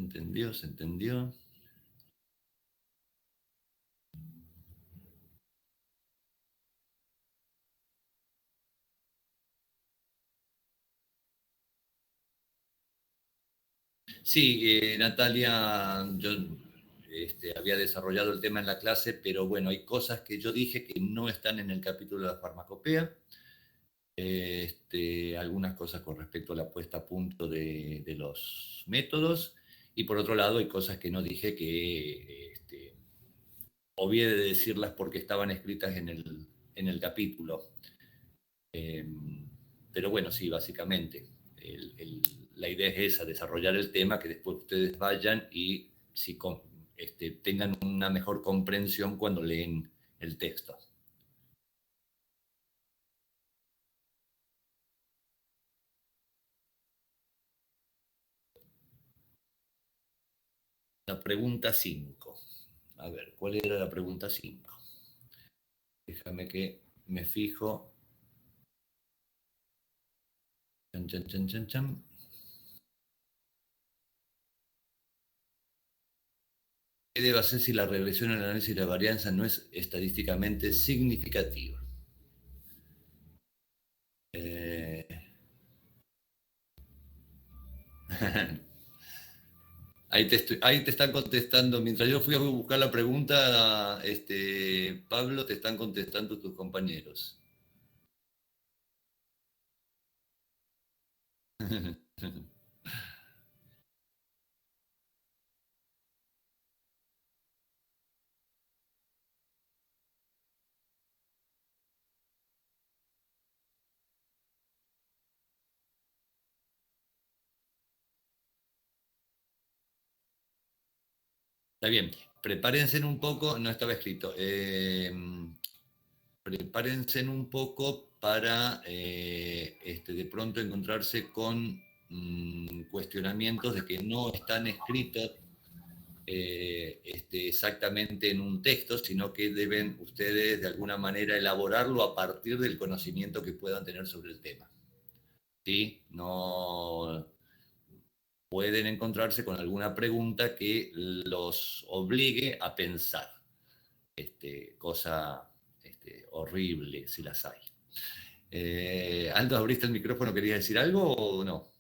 entendió, se entendió. Sí, Natalia, yo había desarrollado el tema en la clase, pero bueno, hay cosas que yo dije que no están en el capítulo de la farmacopea. Algunas cosas con respecto a la puesta a punto de los métodos, y por otro lado hay cosas que no dije que obvié de decirlas porque estaban escritas en el capítulo. Pero bueno, sí, básicamente la idea es esa, desarrollar el tema, que después ustedes vayan y si tengan una mejor comprensión cuando leen el texto. La pregunta 5. A ver, ¿cuál era la pregunta 5? Déjame que me fijo. Chan, chan, chan, chan, chan. ¿Qué debe hacer si la regresión en el análisis de la varianza no es estadísticamente significativa? Eh... ahí te están contestando. Mientras yo fui a buscar la pregunta, Pablo, te están contestando tus compañeros. Está bien. Prepárense un poco, no estaba escrito. Prepárense un poco para de pronto encontrarse con cuestionamientos de que no están escritos exactamente en un texto, sino que deben ustedes de alguna manera elaborarlo a partir del conocimiento que puedan tener sobre el tema. ¿Sí? No pueden encontrarse con alguna pregunta que los obligue a pensar. Cosa horrible, si las hay. Aldo, ¿abriste el micrófono? ¿Querías decir algo o no?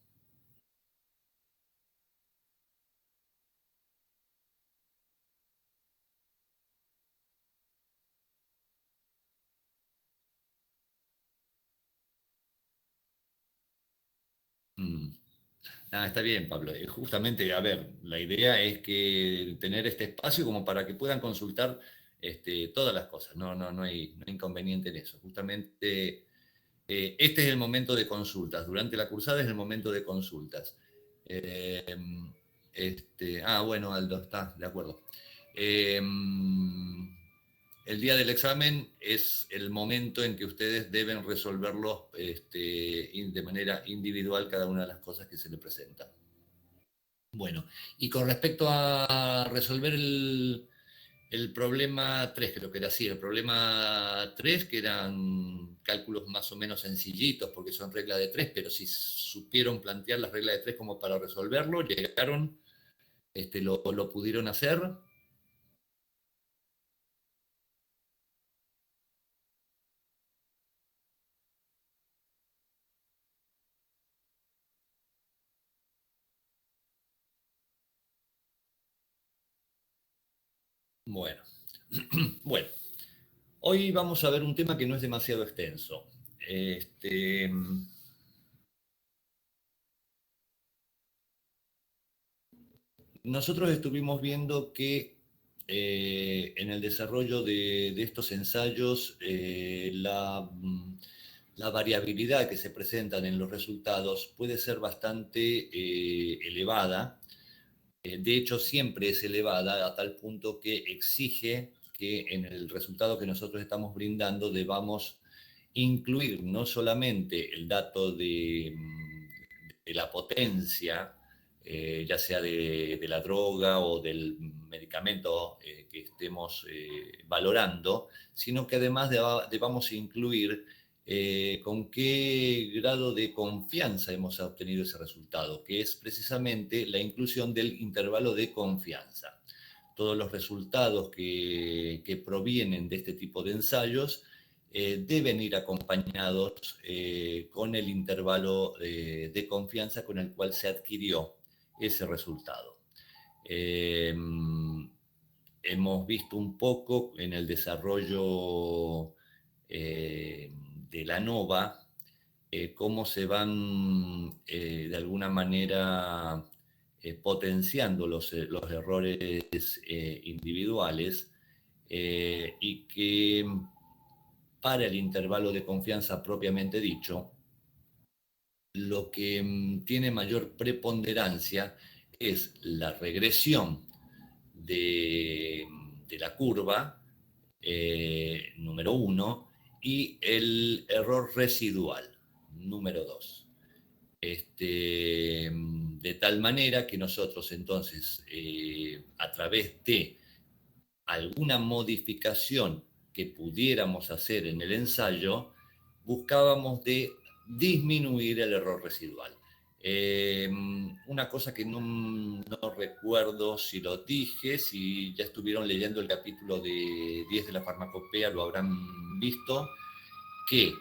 Mm. Está bien, Pablo. Justamente, a ver, la idea es que tener este espacio como para que puedan consultar todas las cosas. No hay inconveniente en eso. Justamente este es el momento de consultas. Durante la cursada es el momento de consultas. Eh, bueno, Aldo, está de acuerdo. El día del examen es el momento en que ustedes deben resolverlos de manera individual cada una de las cosas que se les presentan. Bueno, y con respecto a resolver el problema 3, creo que era así, el problema 3, que eran cálculos más o menos sencillitos, porque son reglas de 3, pero si supieron plantear las reglas de 3 como para resolverlo, llegaron, lo pudieron hacer. Bueno, bueno, hoy vamos a ver un tema que no es demasiado extenso. Nosotros estuvimos viendo que en el desarrollo de estos ensayos la variabilidad que se presentan en los resultados puede ser bastante elevada. De hecho, siempre es elevada a tal punto que exige que en el resultado que nosotros estamos brindando debamos incluir no solamente el dato de la potencia, ya sea de la droga o del medicamento que estemos valorando, sino que además debamos incluir con qué grado de confianza hemos obtenido ese resultado, que es precisamente la inclusión del intervalo de confianza. Todos los resultados que provienen de este tipo de ensayos deben ir acompañados con el intervalo de confianza con el cual se adquirió ese resultado. Hemos visto un poco en el desarrollo de la NOVA cómo se van de alguna manera potenciando los errores individuales y que para el intervalo de confianza propiamente dicho, lo que tiene mayor preponderancia es la regresión de la curva, número 1, y el error residual, número 2. De tal manera que nosotros entonces, a través de alguna modificación que pudiéramos hacer en el ensayo, buscábamos de disminuir el error residual. Una cosa que no recuerdo si lo dije, si ya estuvieron leyendo el capítulo de 10 de la farmacopea, lo habrán visto, que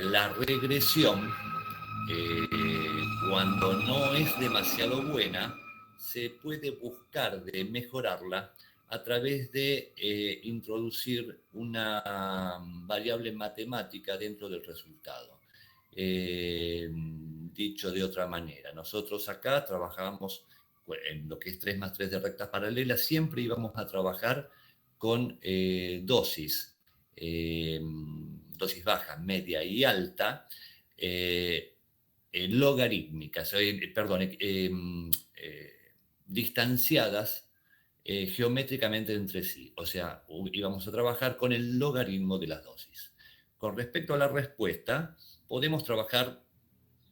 la regresión, cuando no es demasiado buena, se puede buscar de mejorarla a través de introducir una variable matemática dentro del resultado. Dicho de otra manera, nosotros acá trabajábamos en lo que es 3 más 3 de rectas paralelas, siempre íbamos a trabajar con dosis baja, media y alta, logarítmicas, distanciadas geométricamente entre sí. O sea, íbamos a trabajar con el logaritmo de las dosis. Con respecto a la respuesta, podemos trabajar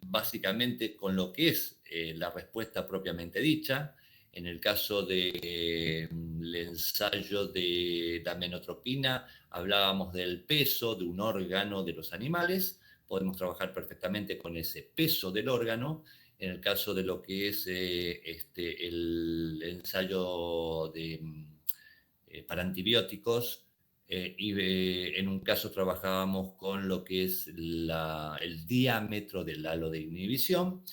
básicamente con lo que es la respuesta propiamente dicha. En el caso del ensayo de la menotropina, hablábamos del peso de un órgano de los animales. Podemos trabajar perfectamente con ese peso del órgano. En el caso de lo que es el ensayo para antibióticos, y en un caso trabajábamos con lo que es el diámetro del halo de inhibición.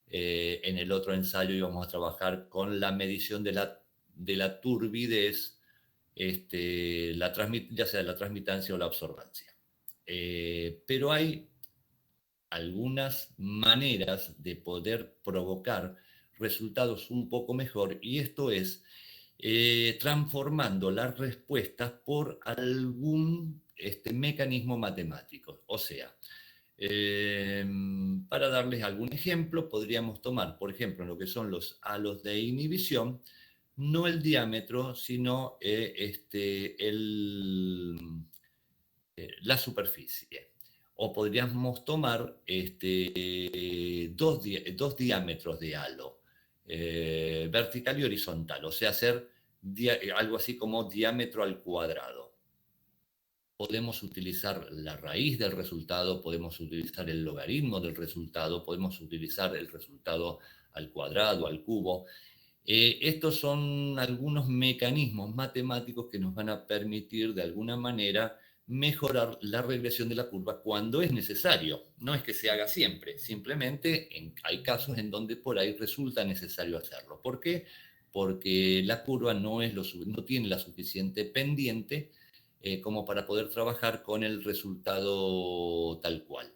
En el otro ensayo íbamos a trabajar con la medición de la turbidez, ya sea la transmitancia o la absorbancia. Pero hay algunas maneras de poder provocar resultados un poco mejor, y esto es transformando las respuestas por algún mecanismo matemático. O sea, para darles algún ejemplo, podríamos tomar, por ejemplo, lo que son los halos de inhibición, no el diámetro, sino la superficie. O podríamos tomar dos diámetros de halo, vertical y horizontal, o sea, hacer algo así como diámetro al cuadrado. Podemos utilizar la raíz del resultado, podemos utilizar el logaritmo del resultado, podemos utilizar el resultado al cuadrado, al cubo. Estos son algunos mecanismos matemáticos que nos van a permitir de alguna manera mejorar la regresión de la curva cuando es necesario. No es que se haga siempre, simplemente hay casos en donde por ahí resulta necesario hacerlo. ¿Por qué? Porque la curva no tiene la suficiente pendiente como para poder trabajar con el resultado tal cual.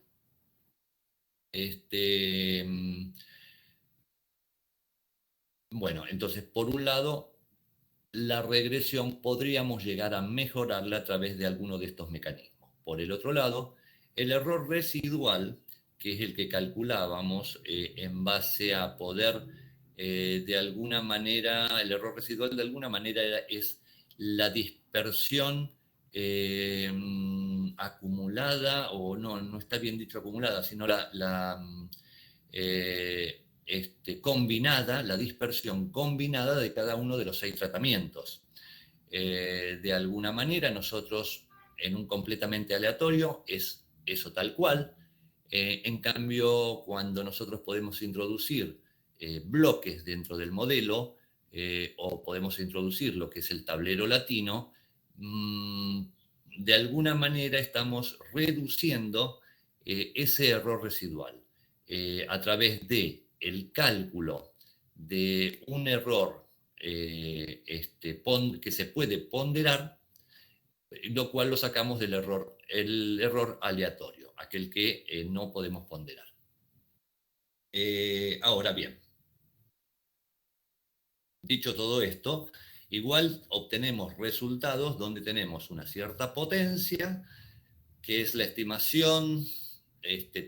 Bueno, entonces, por un lado, la regresión podríamos llegar a mejorarla a través de alguno de estos mecanismos. Por el otro lado, el error residual, que es el que calculábamos en base a poder, de alguna manera, el error residual de alguna manera es la dispersión acumulada, o no está bien dicho acumulada, sino combinada, la dispersión combinada de cada uno de los 6 tratamientos. De alguna manera, nosotros, en un completamente aleatorio, es eso tal cual. En cambio, cuando nosotros podemos introducir bloques dentro del modelo, o podemos introducir lo que es el tablero latino, de alguna manera estamos reduciendo ese error residual a través de el cálculo de un error que se puede ponderar, lo cual lo sacamos del error, el error aleatorio, aquel que no podemos ponderar. Ahora bien, dicho todo esto, igual obtenemos resultados donde tenemos una cierta potencia, que es la estimación,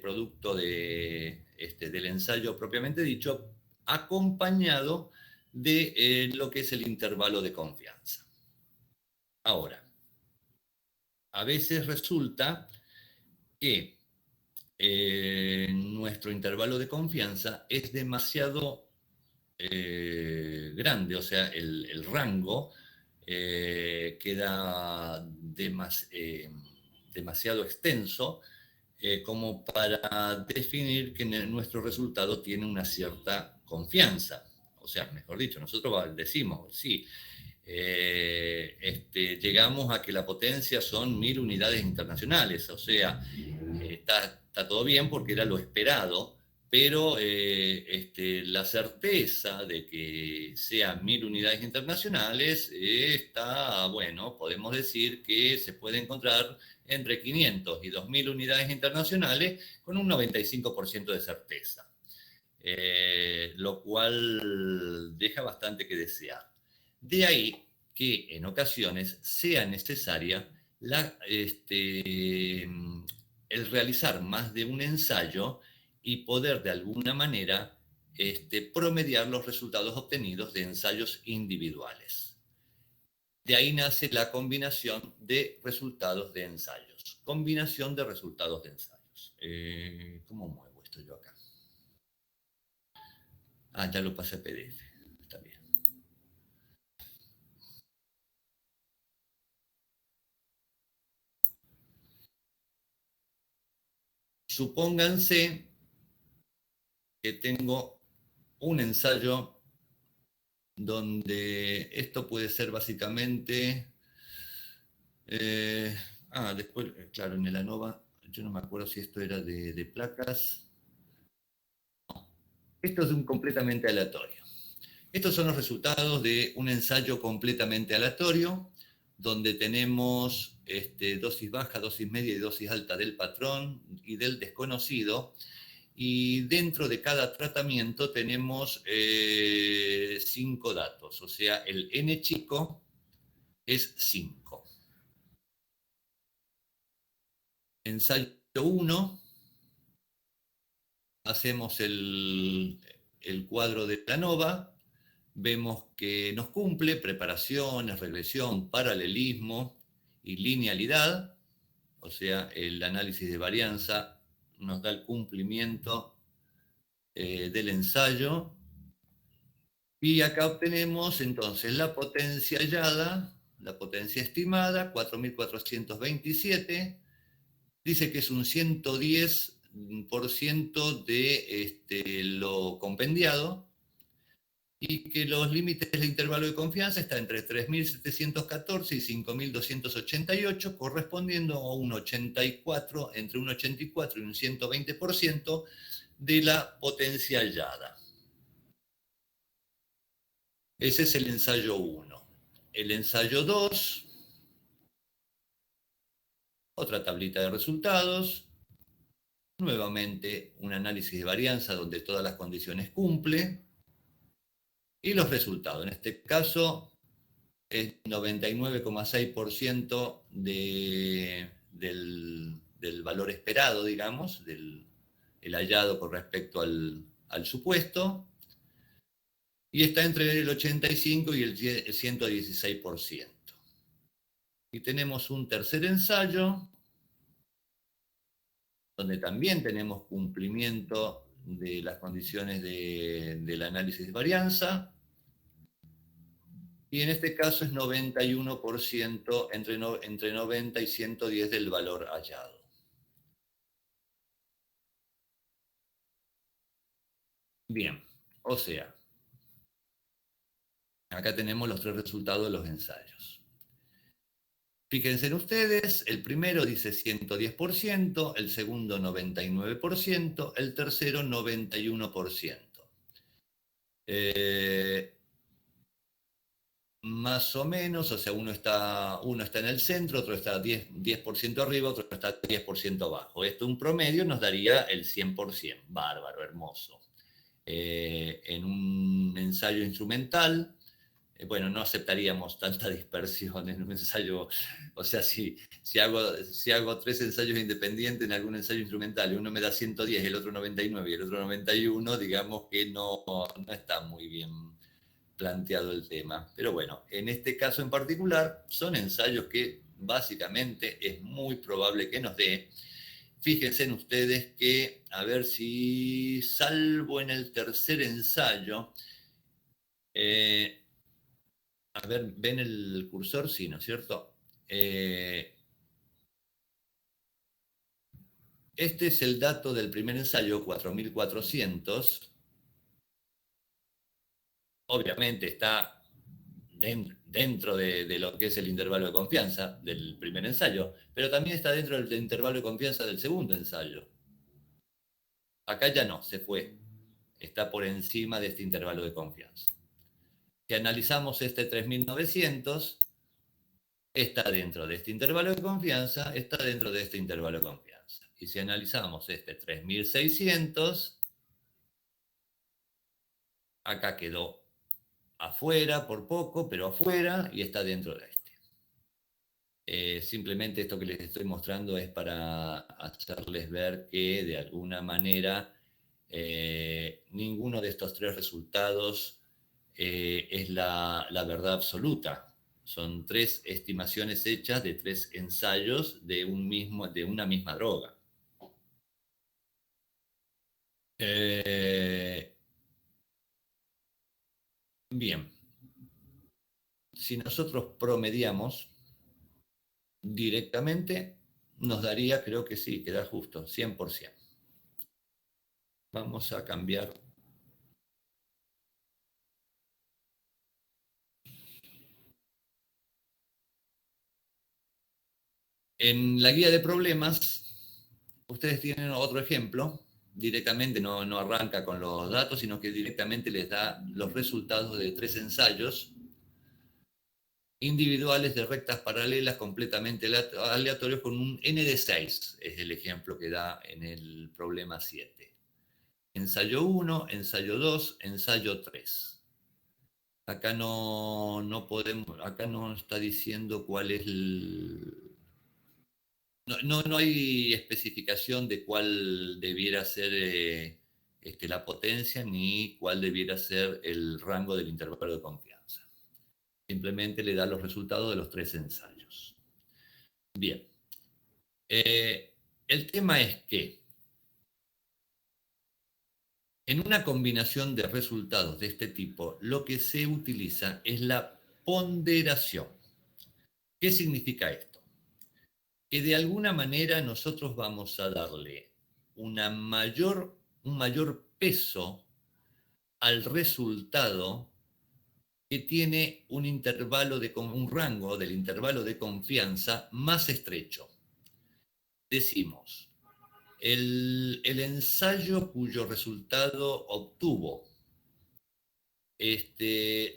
producto del ensayo propiamente dicho, acompañado de lo que es el intervalo de confianza. Ahora, a veces resulta que nuestro intervalo de confianza es demasiado grande, o sea, el rango queda demasiado extenso como para definir que nuestro resultado tiene una cierta confianza. O sea, mejor dicho, nosotros decimos, sí, llegamos a que la potencia son 1000 unidades internacionales, o sea, está todo bien porque era lo esperado, pero la certeza de que sean 1000 unidades internacionales está, bueno, podemos decir que se puede encontrar entre 500 y 2000 unidades internacionales con un 95% de certeza, lo cual deja bastante que desear. De ahí que en ocasiones sea necesaria el realizar más de un ensayo y poder de alguna manera promediar los resultados obtenidos de ensayos individuales. De ahí nace la combinación de resultados de ensayos. Combinación de resultados de ensayos. ¿Cómo muevo esto yo acá? Ah, ya lo pasé a PDF. Está bien. Supónganse que tengo un ensayo donde esto puede ser básicamente... después, claro, en el ANOVA, yo no me acuerdo si esto era de placas. Esto es un completamente aleatorio. Estos son los resultados de un ensayo completamente aleatorio, donde tenemos dosis baja, dosis media y dosis alta del patrón y del desconocido. Y dentro de cada tratamiento tenemos 5 datos, o sea, el N chico es 5. Ensayo 1, hacemos el cuadro de la ANOVA, vemos que nos cumple preparaciones, regresión, paralelismo y linealidad, o sea, el análisis de varianza nos da el cumplimiento del ensayo. Y acá obtenemos entonces la potencia hallada, la potencia estimada, 4427. Dice que es un 110% de lo compendiado y que los límites del intervalo de confianza están entre 3.714 y 5.288, correspondiendo a un 84, entre un 84 y un 120% de la potencia hallada. Ese es el ensayo 1. El ensayo 2, otra tablita de resultados, nuevamente un análisis de varianza donde todas las condiciones cumplen, y los resultados. En este caso es 99,6% del valor esperado, digamos, el hallado con respecto al supuesto, y está entre el 85 y el 116%. Y tenemos un tercer ensayo, donde también tenemos cumplimiento de las condiciones del análisis de varianza, y en este caso es 91%, entre 90 y 110 del valor hallado. Bien, o sea, acá tenemos los tres resultados de los ensayos. Fíjense en ustedes, el primero dice 110%, el segundo 99%, el tercero 91%. Más o menos, o sea, uno está en el centro, otro está 10% arriba, otro está 10% abajo. Esto, un promedio, nos daría el 100%. Bárbaro, hermoso. En un ensayo instrumental, bueno, no aceptaríamos tanta dispersión en un ensayo. O sea, si hago 3 ensayos independientes en algún ensayo instrumental y uno me da 110, el otro 99 y el otro 91, digamos que no está muy bien planteado el tema. Pero bueno, en este caso en particular, son ensayos que básicamente es muy probable que nos dé. Fíjense en ustedes que, a ver si, salvo en el tercer ensayo, a ver, ¿ven el cursor? Sí, ¿no es cierto? Este es el dato del primer ensayo, 4400. Obviamente está dentro de lo que es el intervalo de confianza del primer ensayo, pero también está dentro del intervalo de confianza del segundo ensayo. Acá ya no, se fue. Está por encima de este intervalo de confianza. Si analizamos este 3900, está dentro de este intervalo de confianza, está dentro de este intervalo de confianza. Y si analizamos este 3600, acá quedó afuera por poco, pero afuera, y está dentro de este. Simplemente esto que les estoy mostrando es para hacerles ver que de alguna manera ninguno de estos tres resultados es la verdad absoluta. Son tres estimaciones hechas de tres ensayos de una misma droga. Bien, si nosotros promediamos directamente, nos daría, creo que sí, queda justo, 100%. Vamos a cambiar. En la guía de problemas, ustedes tienen otro ejemplo. Directamente no arranca con los datos, sino que directamente les da los resultados de 3 ensayos individuales de rectas paralelas completamente aleatorios con un n de 6. Es el ejemplo que da en el problema 7. Ensayo 1, ensayo 2, ensayo 3. Acá no podemos, acá no está diciendo cuál es no hay especificación de cuál debiera ser la potencia ni cuál debiera ser el rango del intervalo de confianza. Simplemente le da los resultados de los 3 ensayos. Bien. El tema es que en una combinación de resultados de este tipo, lo que se utiliza es la ponderación. ¿Qué significa esto? Que de alguna manera nosotros vamos a darle un mayor peso al resultado que tiene un rango del intervalo de confianza más estrecho. Decimos, el ensayo cuyo resultado obtuvo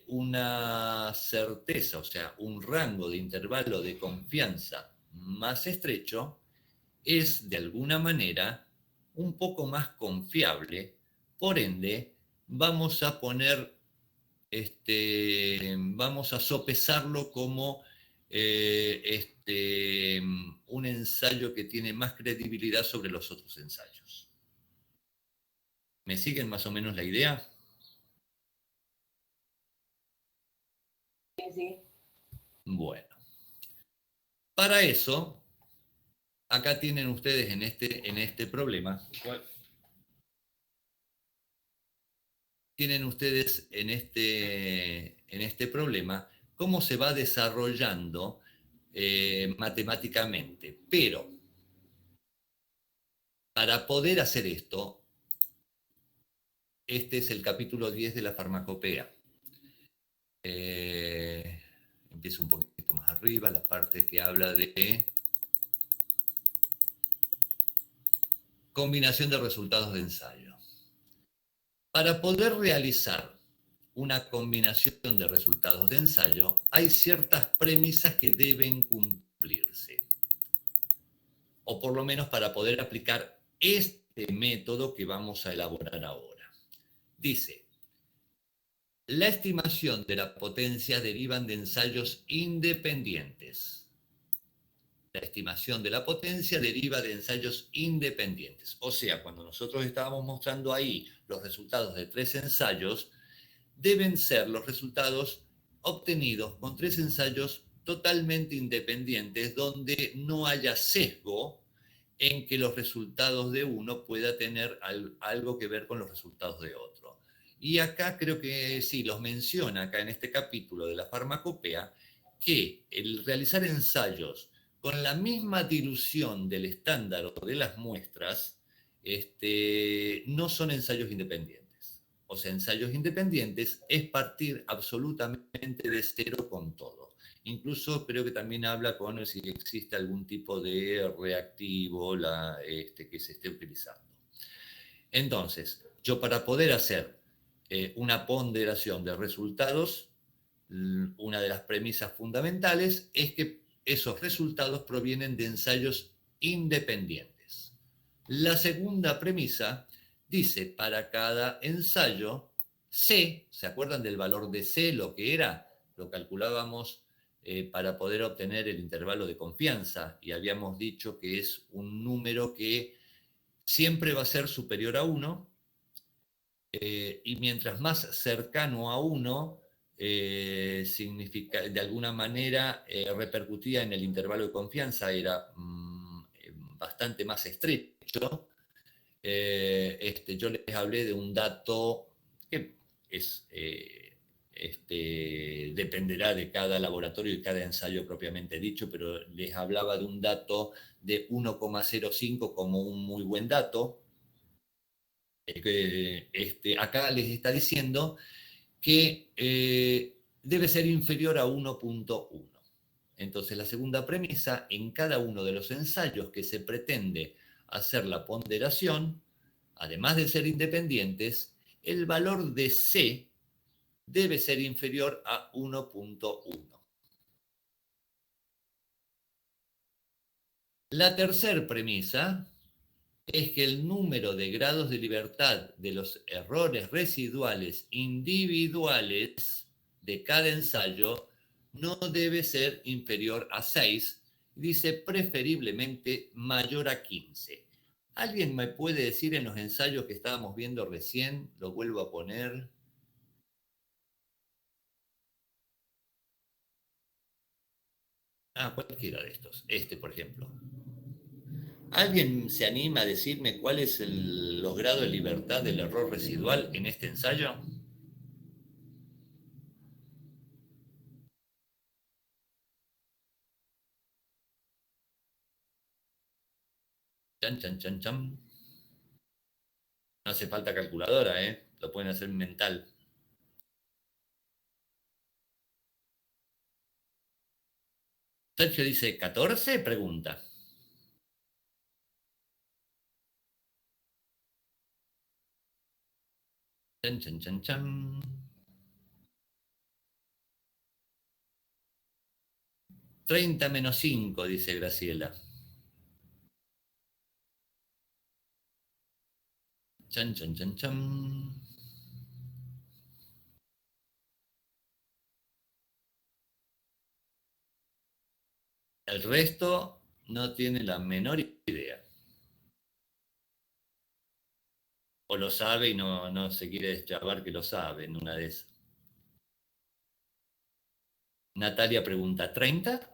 una certeza, o sea, un rango de intervalo de confianza más estrecho, es de alguna manera un poco más confiable. Por ende, vamos a vamos a sopesarlo como un ensayo que tiene más credibilidad sobre los otros ensayos. ¿Me siguen más o menos la idea? Sí. Bueno, para eso, acá tienen ustedes en este problema, tienen ustedes en este problema cómo se va desarrollando matemáticamente. Pero para poder hacer esto, este es el capítulo 10 de la farmacopea. Empiezo un poquito más arriba, la parte que habla de combinación de resultados de ensayo. Para poder realizar una combinación de resultados de ensayo, hay ciertas premisas que deben cumplirse, o por lo menos para poder aplicar este método que vamos a elaborar ahora. Dice, la estimación de la potencia derivan de ensayos independientes. La estimación de la potencia deriva de ensayos independientes. O sea, cuando nosotros estábamos mostrando ahí los resultados de 3 ensayos, deben ser los resultados obtenidos con 3 ensayos totalmente independientes, donde no haya sesgo en que los resultados de uno pueda tener algo que ver con los resultados de otro. Y acá creo que sí, los menciona acá en este capítulo de la farmacopea, que el realizar ensayos con la misma dilución del estándar o de las muestras, no son ensayos independientes. O sea, ensayos independientes es partir absolutamente de cero con todo. Incluso creo que también habla con si existe algún tipo de reactivo que se esté utilizando. Entonces, yo para poder hacer una ponderación de resultados, una de las premisas fundamentales es que esos resultados provienen de ensayos independientes. La segunda premisa dice, para cada ensayo, C, ¿se acuerdan del valor de C, lo que era? Lo calculábamos para poder obtener el intervalo de confianza y habíamos dicho que es un número que siempre va a ser superior a 1 y mientras más cercano a 1, significa, de alguna manera repercutía en el intervalo de confianza, era bastante más estrecho. Yo les hablé de un dato que es, dependerá de cada laboratorio y cada ensayo propiamente dicho, pero les hablaba de un dato de 1,05 como un muy buen dato. Acá les está diciendo que debe ser inferior a 1,1. Entonces, la segunda premisa, en cada uno de los ensayos que se pretende hacer la ponderación, además de ser independientes, el valor de C debe ser inferior a 1,1. La tercera premisa es que el número de grados de libertad de los errores residuales individuales de cada ensayo no debe ser inferior a 6, dice preferiblemente mayor a 15. ¿Alguien me puede decir en los ensayos que estábamos viendo recién? Lo vuelvo a poner. Cualquiera de estos. Por ejemplo. ¿Alguien se anima a decirme cuál es los grados de libertad del error residual en este ensayo? Chan, chan, chan, chan. No hace falta calculadora, ¿eh? Lo pueden hacer mental. Sergio dice, ¿14? Pregunta. Chan, chan, chan, chan. 30 menos 5, dice Graciela. Chan, chan, chan, chan. El resto no tiene la menor idea. O lo sabe y no se quiere deschavar que lo sabe en una de esas. Natalia pregunta, ¿30?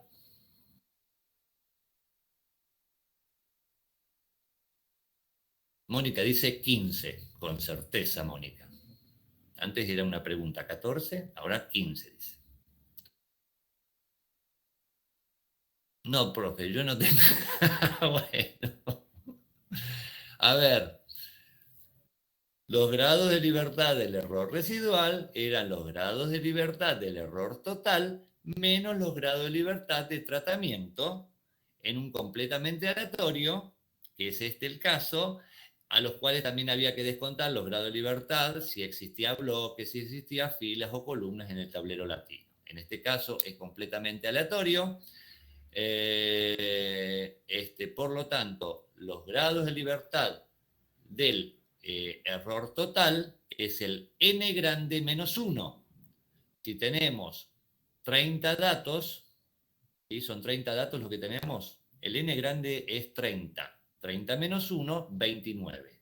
Mónica dice 15, con certeza, Mónica. Antes era una pregunta 14, ahora 15, dice. No, profe, yo no tengo... Bueno. A ver, Los grados de libertad del error residual eran los grados de libertad del error total menos los grados de libertad de tratamiento en un completamente aleatorio, que es este el caso, a los cuales también había que descontar los grados de libertad si existía bloques, si existía filas o columnas en el tablero latino. En este caso es completamente aleatorio. Por lo tanto, los grados de libertad del error total es el n grande menos 1. Si tenemos 30 datos, ¿sí? Son 30 datos lo que tenemos, el n grande es 30. 30 menos 1, 29.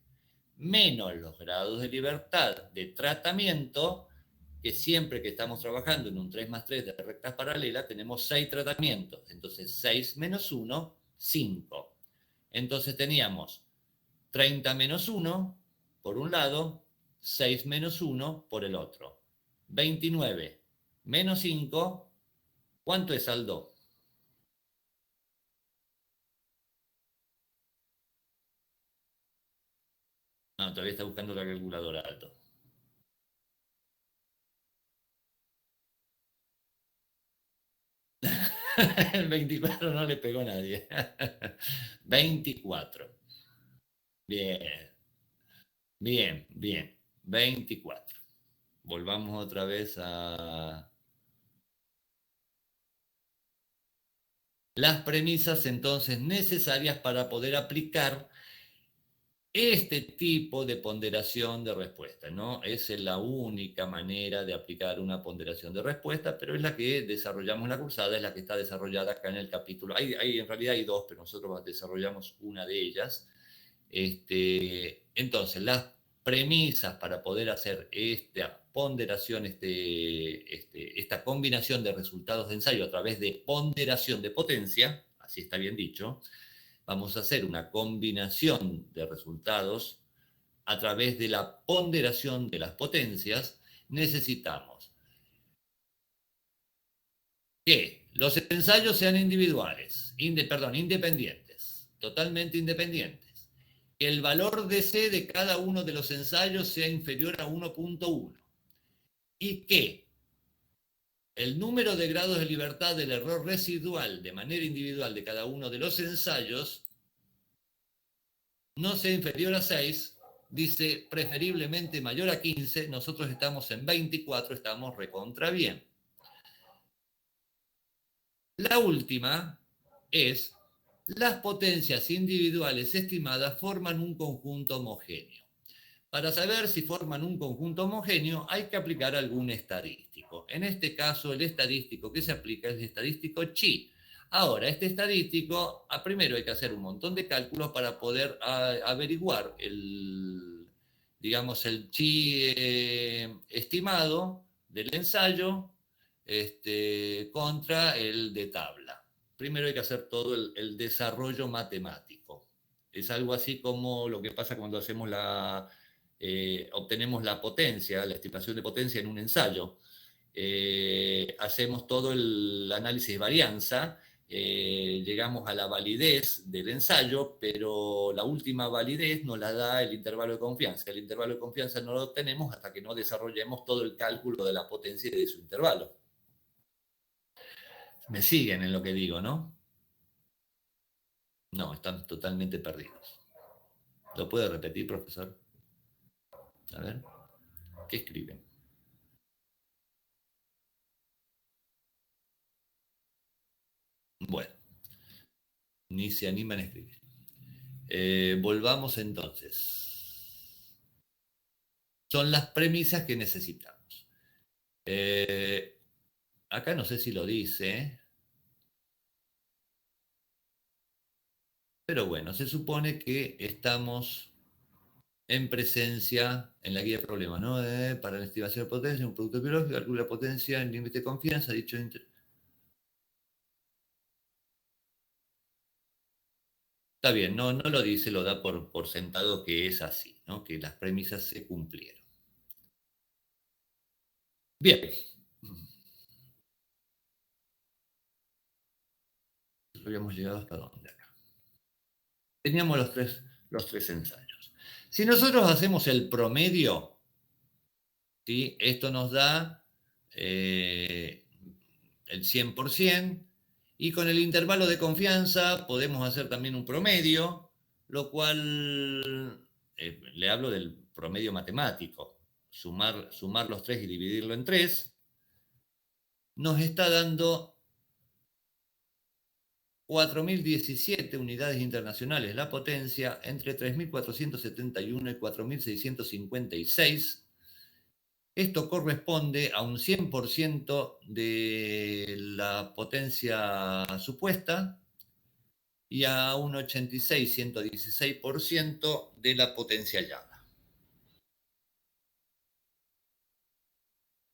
Menos los grados de libertad de tratamiento, que siempre que estamos trabajando en un 3 más 3 de rectas paralelas, tenemos 6 tratamientos. Entonces 6 menos 1, 5. Entonces teníamos 30 menos 1 por un lado, 6 menos 1 por el otro. 29 menos 5, ¿cuánto es, Aldo? No, todavía está buscando la calculadora, Aldo. El 24 no le pegó a nadie. 24. Bien, bien, bien. 24. Volvamos otra vez a las premisas entonces necesarias para poder aplicar este tipo de ponderación de respuesta. No es la única manera de aplicar una ponderación de respuesta, pero es la que desarrollamos la cursada, es la que está desarrollada acá en el capítulo. En realidad hay dos, pero nosotros desarrollamos una de ellas. Entonces, las premisas para poder hacer esta ponderación, esta combinación de resultados de ensayo a través de ponderación de potencia, así está bien dicho, vamos a hacer una combinación de resultados a través de la ponderación de las potencias. Necesitamos que los ensayos sean independientes, totalmente independientes. Que el valor de C de cada uno de los ensayos sea inferior a 1.1 y que el número de grados de libertad del error residual de manera individual de cada uno de los ensayos no sea inferior a 6, dice preferiblemente mayor a 15, nosotros estamos en 24, estamos recontra bien. La última es, las potencias individuales estimadas forman un conjunto homogéneo. Para saber si forman un conjunto homogéneo hay que aplicar algún estadístico. En este caso, el estadístico que se aplica es el estadístico chi. Ahora, este estadístico, primero hay que hacer un montón de cálculos para poder averiguar digamos, el chi estimado del ensayo contra el de tabla. Primero hay que hacer todo el desarrollo matemático. Es algo así como lo que pasa cuando hacemos obtenemos la potencia, la estimación de potencia en un ensayo. Hacemos todo el análisis de varianza, llegamos a la validez del ensayo, pero la última validez nos la da el intervalo de confianza. El intervalo de confianza no lo obtenemos hasta que no desarrollemos todo el cálculo de la potencia de su intervalo. Me siguen en lo que digo, ¿no? No, están totalmente perdidos. ¿Lo puede repetir, profesor? A ver, ¿qué escriben? Bueno, ni se animan a escribir. Volvamos entonces. Son las premisas que necesitamos. Acá no sé si lo dice, pero bueno, se supone que estamos en presencia en la guía de problemas, ¿no? Para la estimación de potencia, un producto biológico, calcula la potencia en límite de confianza, dicho Está bien, no, no lo dice, lo da por sentado que es así, ¿no? Que las premisas se cumplieron. Bien. Habíamos llegado hasta dónde acá. Teníamos los tres ensayos. Si nosotros hacemos el promedio, ¿sí? Esto nos da el 100%, y con el intervalo de confianza podemos hacer también un promedio, lo cual le hablo del promedio matemático. Sumar los 3 y dividirlo en 3 nos está dando 4.017 unidades internacionales la potencia, entre 3.471 y 4.656. Esto corresponde a un 100% de la potencia supuesta y a un 86-116% de la potencia hallada.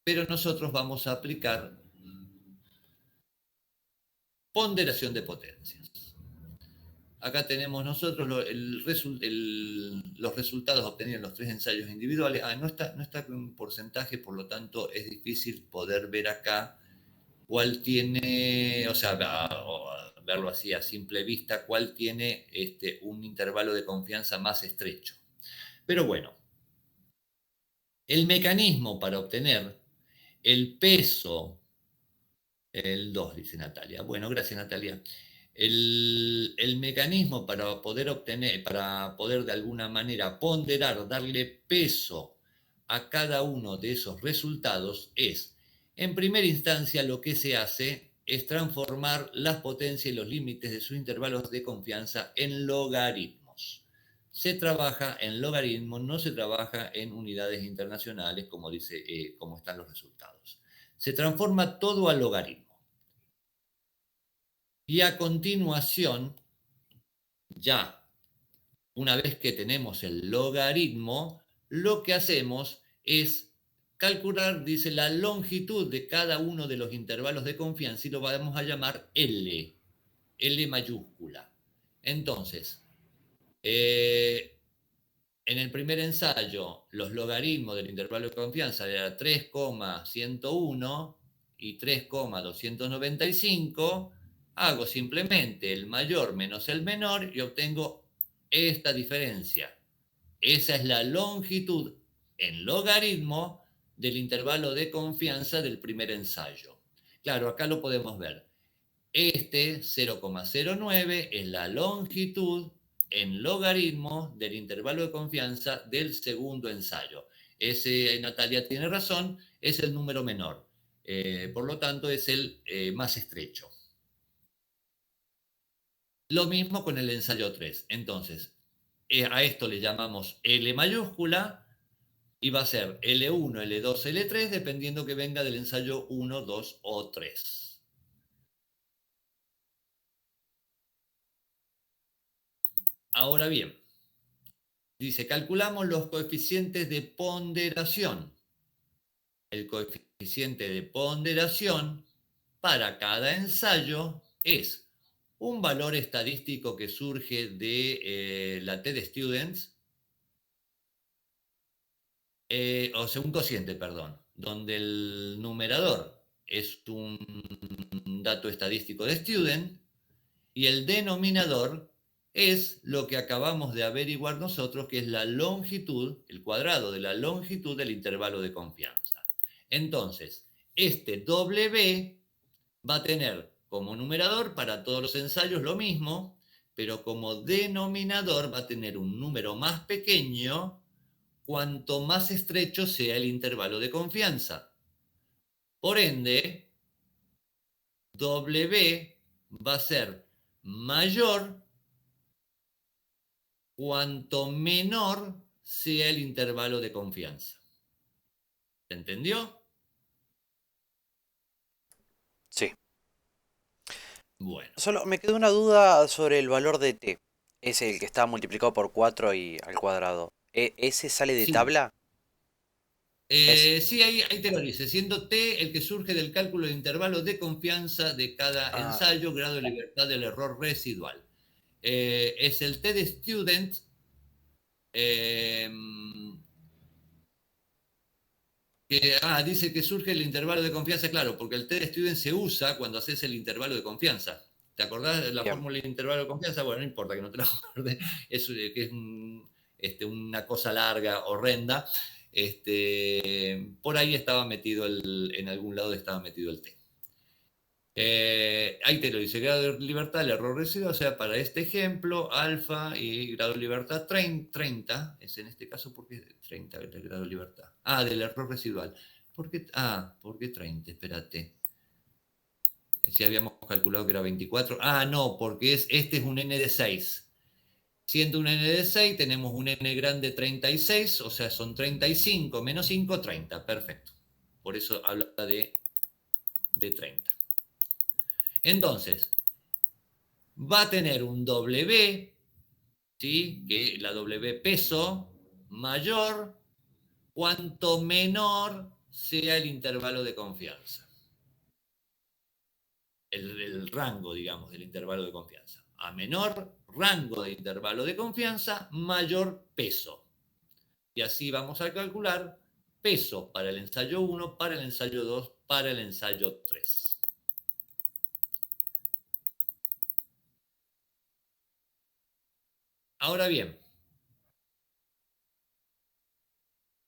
Pero nosotros vamos a aplicar ponderación de potencias. Acá tenemos nosotros los resultados obtenidos en los 3 ensayos individuales. No está en porcentaje, por lo tanto es difícil poder ver acá cuál tiene, o sea, verlo así a simple vista, cuál tiene un intervalo de confianza más estrecho. Pero bueno, el mecanismo para obtener el peso, el 2, dice Natalia. Bueno, gracias, Natalia. El mecanismo para poder obtener, para poder de alguna manera ponderar, darle peso a cada uno de esos resultados es, en primera instancia, lo que se hace es transformar las potencias y los límites de sus intervalos de confianza en logaritmos. Se trabaja en logaritmos, no se trabaja en unidades internacionales, como dice, como están los resultados. Se transforma todo a logaritmo. Y a continuación, ya una vez que tenemos el logaritmo, lo que hacemos es calcular, dice, la longitud de cada uno de los intervalos de confianza y lo vamos a llamar L, L mayúscula. Entonces, en el primer ensayo, los logaritmos del intervalo de confianza eran 3,101 y 3,295. Hago simplemente el mayor menos el menor y obtengo esta diferencia. Esa es la longitud en logaritmo del intervalo de confianza del primer ensayo. Claro, acá lo podemos ver. 0,09 es la longitud en logaritmo del intervalo de confianza del segundo ensayo. Ese, Natalia tiene razón, es el número menor. Por lo tanto, es el más estrecho. Lo mismo con el ensayo 3. Entonces, a esto le llamamos L mayúscula y va a ser L1, L2, L3, dependiendo que venga del ensayo 1, 2 o 3. Ahora bien, dice, calculamos los coeficientes de ponderación. El coeficiente de ponderación para cada ensayo es un valor estadístico que surge de la TED Students, o sea, un cociente, perdón, donde el numerador es un dato estadístico de Student y el denominador es lo que acabamos de averiguar nosotros, que es la longitud, el cuadrado de la longitud del intervalo de confianza. Entonces, este W va a tener como numerador para todos los ensayos lo mismo, pero como denominador va a tener un número más pequeño cuanto más estrecho sea el intervalo de confianza. Por ende, W va a ser mayor cuanto menor sea el intervalo de confianza. ¿Se entendió? Sí. Bueno. Solo me quedó una duda sobre el valor de t. Es el que está multiplicado por 4 y al cuadrado. ¿Ese sale de Sí. tabla? Es. Sí, ahí te lo dice, siendo T el que surge del cálculo de intervalos de confianza de cada Ah, ensayo, grado de libertad del error residual. Es el T de student, eh, dice que surge el intervalo de confianza, claro, porque el T de student se usa cuando haces el intervalo de confianza. ¿Te acordás de la bien. fórmula del intervalo de confianza? Bueno, no importa que no te la acuerdes, que es una cosa larga, horrenda, por ahí estaba metido en algún lado estaba metido el T. Ahí te lo dice, grado de libertad, el error residual, o sea, para este ejemplo, alfa y grado de libertad 30, es en este caso, ¿por qué 30 el grado de libertad? Ah, del error residual. ¿Por qué 30? Espérate. Si habíamos calculado que era 24. Ah, no, porque este es un n de 6. Siendo un n de 6, tenemos un n grande 36, o sea, son 35 menos 5, 30. Perfecto. Por eso habla de 30. Entonces, va a tener un W, ¿sí? Que la W peso mayor cuanto menor sea el intervalo de confianza. El rango, digamos, del intervalo de confianza. A menor rango de intervalo de confianza, mayor peso. Y así vamos a calcular peso para el ensayo 1, para el ensayo 2, para el ensayo 3. Ahora bien,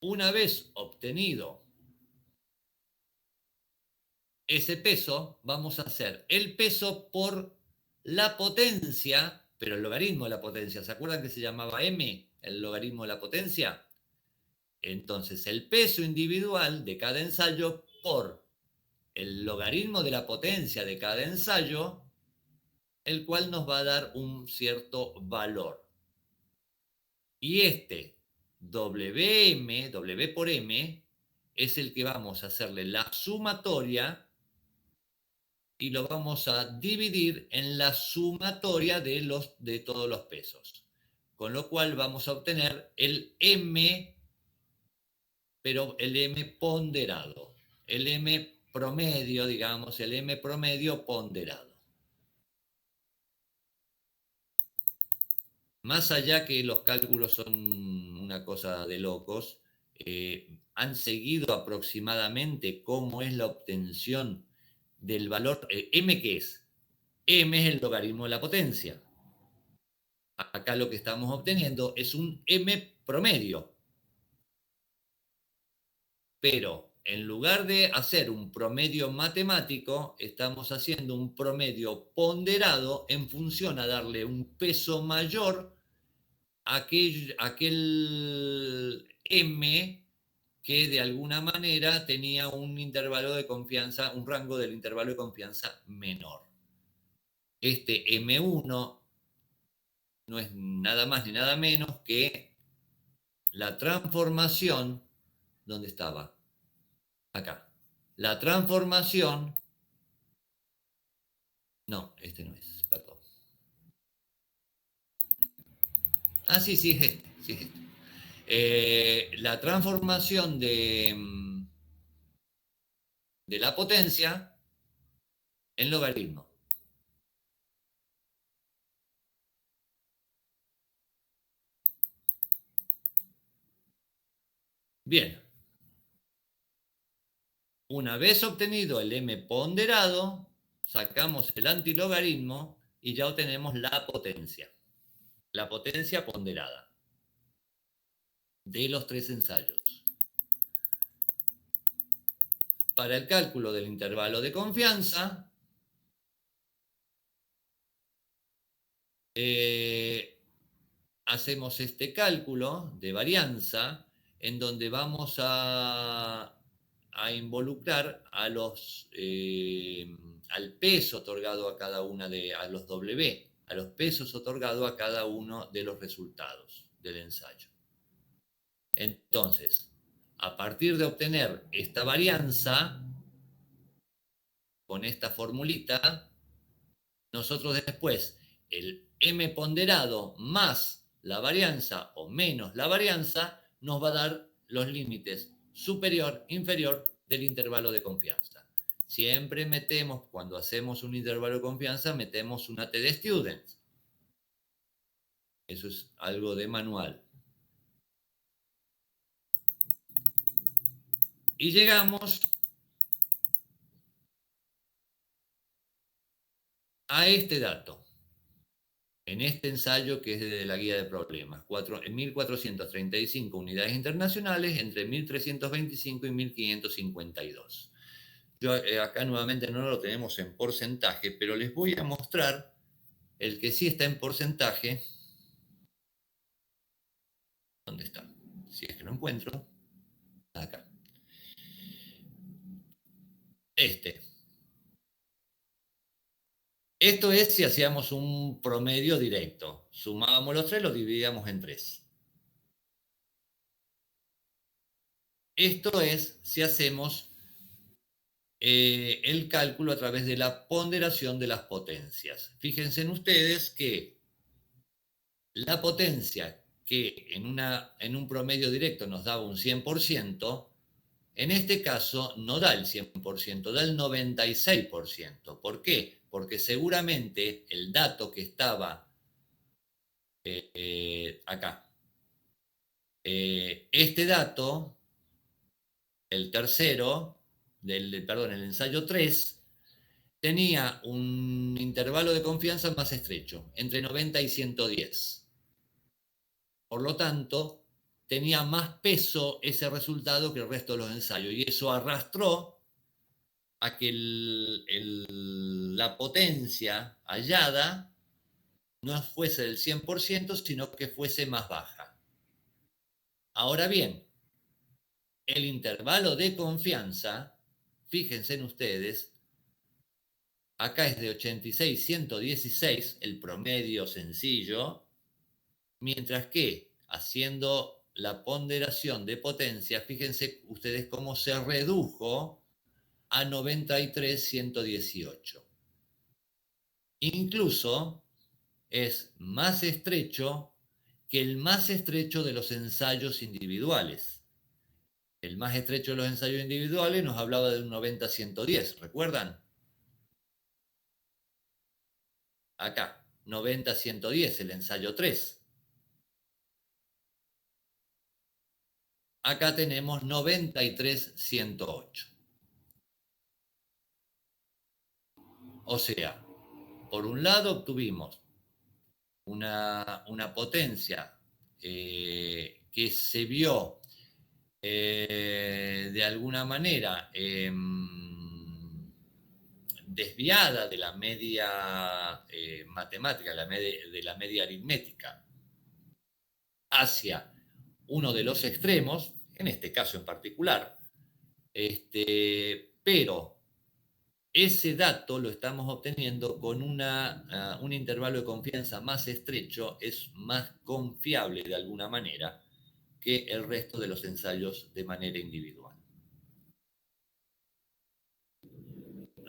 una vez obtenido ese peso, vamos a hacer el peso por la potencia, pero el logaritmo de la potencia. ¿Se acuerdan que se llamaba m, el logaritmo de la potencia? Entonces, el peso individual de cada ensayo por el logaritmo de la potencia de cada ensayo, el cual nos va a dar un cierto valor. Y WM, W por M, es el que vamos a hacerle la sumatoria y lo vamos a dividir en la sumatoria de todos los pesos. Con lo cual vamos a obtener el M, pero el M ponderado. El M promedio, digamos, el M promedio ponderado. Más allá que los cálculos son una cosa de locos, han seguido aproximadamente cómo es la obtención del valor. ¿M qué es? M es el logaritmo de la potencia. Acá lo que estamos obteniendo es un M promedio. Pero en lugar de hacer un promedio matemático, estamos haciendo un promedio ponderado en función a darle un peso mayor a aquel M que de alguna manera tenía un intervalo de confianza, un rango del intervalo de confianza menor. Este M1 no es nada más ni nada menos que la transformación, ¿dónde estaba? Acá. La transformación, no, este no es, perdón. Ah, sí, sí, es este, sí, es este. La transformación de la potencia en logaritmo. Bien. Una vez obtenido el m ponderado, sacamos el antilogaritmo y ya obtenemos la potencia ponderada de los tres ensayos. Para el cálculo del intervalo de confianza, hacemos este cálculo de varianza en donde vamos a involucrar al peso otorgado a cada una a los W, a los pesos otorgados a cada uno de los resultados del ensayo. Entonces, a partir de obtener esta varianza, con esta formulita, nosotros después el M ponderado más la varianza o menos la varianza nos va a dar los límites superior, inferior del intervalo de confianza. Siempre metemos, cuando hacemos un intervalo de confianza, metemos una T de students. Eso es algo de manual. Y llegamos a este dato. en este ensayo que es de la guía de problemas. 1.435 unidades internacionales entre 1.325 y 1.552. Yo acá nuevamente no lo tenemos en porcentaje, pero les voy a mostrar el que sí está en porcentaje. ¿Dónde está? Si es que lo encuentro. Acá. Esto es si hacíamos un promedio directo. Sumábamos los tres, los dividíamos en tres. Esto es si hacemos el cálculo a través de la ponderación de las potencias. Fíjense en ustedes que la potencia que en un promedio directo nos daba un 100%, en este caso no da el 100%, da el 96%. ¿Por qué? Porque seguramente el dato que estaba acá, este dato, el tercero, perdón, el ensayo 3, tenía un intervalo de confianza más estrecho, entre 90 y 110. Por lo tanto, tenía más peso ese resultado que el resto de los ensayos, y eso arrastró a que la potencia hallada no fuese del 100%, sino que fuese más baja. Ahora bien, el intervalo de confianza, fíjense en ustedes, acá es de 86 a 116, el promedio sencillo, mientras que haciendo la ponderación de potencia, fíjense ustedes cómo se redujo a 93 a 118. Incluso es más estrecho que el más estrecho de los ensayos individuales. El más estrecho de los ensayos individuales nos hablaba de un 90 a 110, ¿recuerdan? Acá, 90 a 110, el ensayo 3. Acá tenemos 93 a 108. O sea, por un lado obtuvimos una potencia que se vio de alguna manera desviada de la media matemática, de la media aritmética, hacia uno de los extremos, en este caso en particular, pero ese dato lo estamos obteniendo con un intervalo de confianza más estrecho, es más confiable de alguna manera que el resto de los ensayos de manera individual.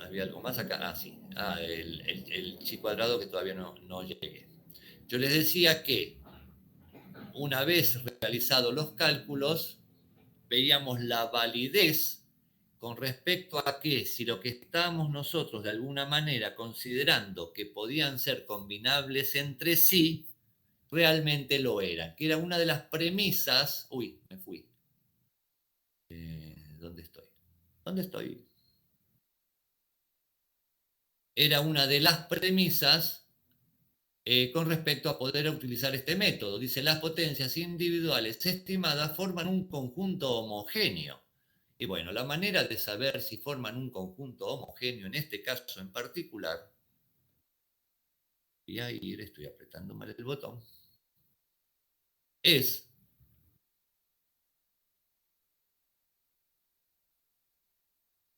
¿Había algo más acá? Ah, sí. El chi cuadrado que todavía no llegué. Yo les decía que una vez realizados los cálculos, veíamos la validez con respecto a que si lo que estamos nosotros de alguna manera considerando que podían ser combinables entre sí, realmente lo eran, que era una de las premisas. Uy, me fui. ¿Dónde estoy? ¿Dónde estoy? Era una de las premisas con respecto a poder utilizar este método. Dice, las potencias individuales estimadas forman un conjunto homogéneo. Y bueno, la manera de saber si forman un conjunto homogéneo, en este caso en particular, voy a ir, estoy apretando mal el botón, es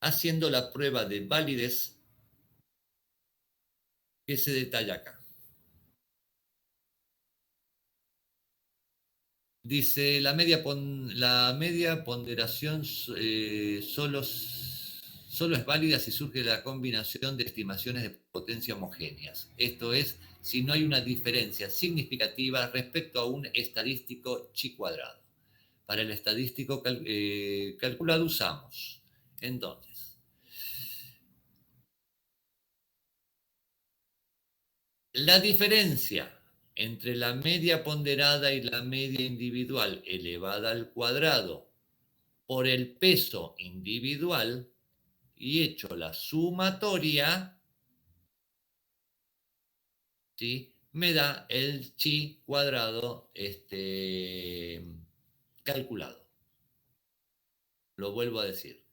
haciendo la prueba de validez que se detalla acá. Dice, la media ponderación solo es válida si surge la combinación de estimaciones de potencia homogéneas. Esto es, si no hay una diferencia significativa respecto a un estadístico chi cuadrado. Para el estadístico calculado usamos, entonces, la diferencia entre la media ponderada y la media individual elevada al cuadrado por el peso individual y hecho la sumatoria, ¿sí?, me da el chi cuadrado calculado. Lo vuelvo a decir.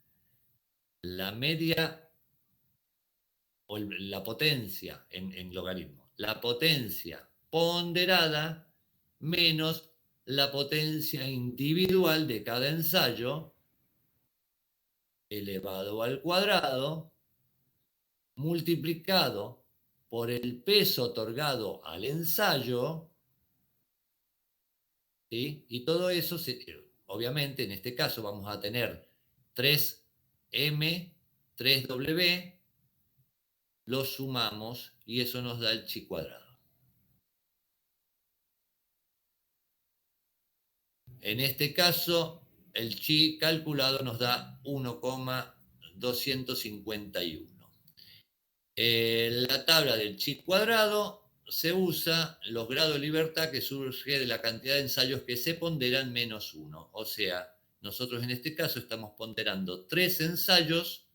La media o la potencia en logaritmo, la potencia ponderada menos la potencia individual de cada ensayo elevado al cuadrado multiplicado por el peso otorgado al ensayo, ¿sí? Y todo eso, obviamente, en este caso vamos a tener 3m, 3w, lo sumamos y eso nos da el chi cuadrado. En este caso, el chi calculado nos da 1,251. En la tabla del chi cuadrado se usa los grados de libertad que surge de la cantidad de ensayos que se ponderan menos 1. O sea, nosotros en este caso estamos ponderando 3 ensayos,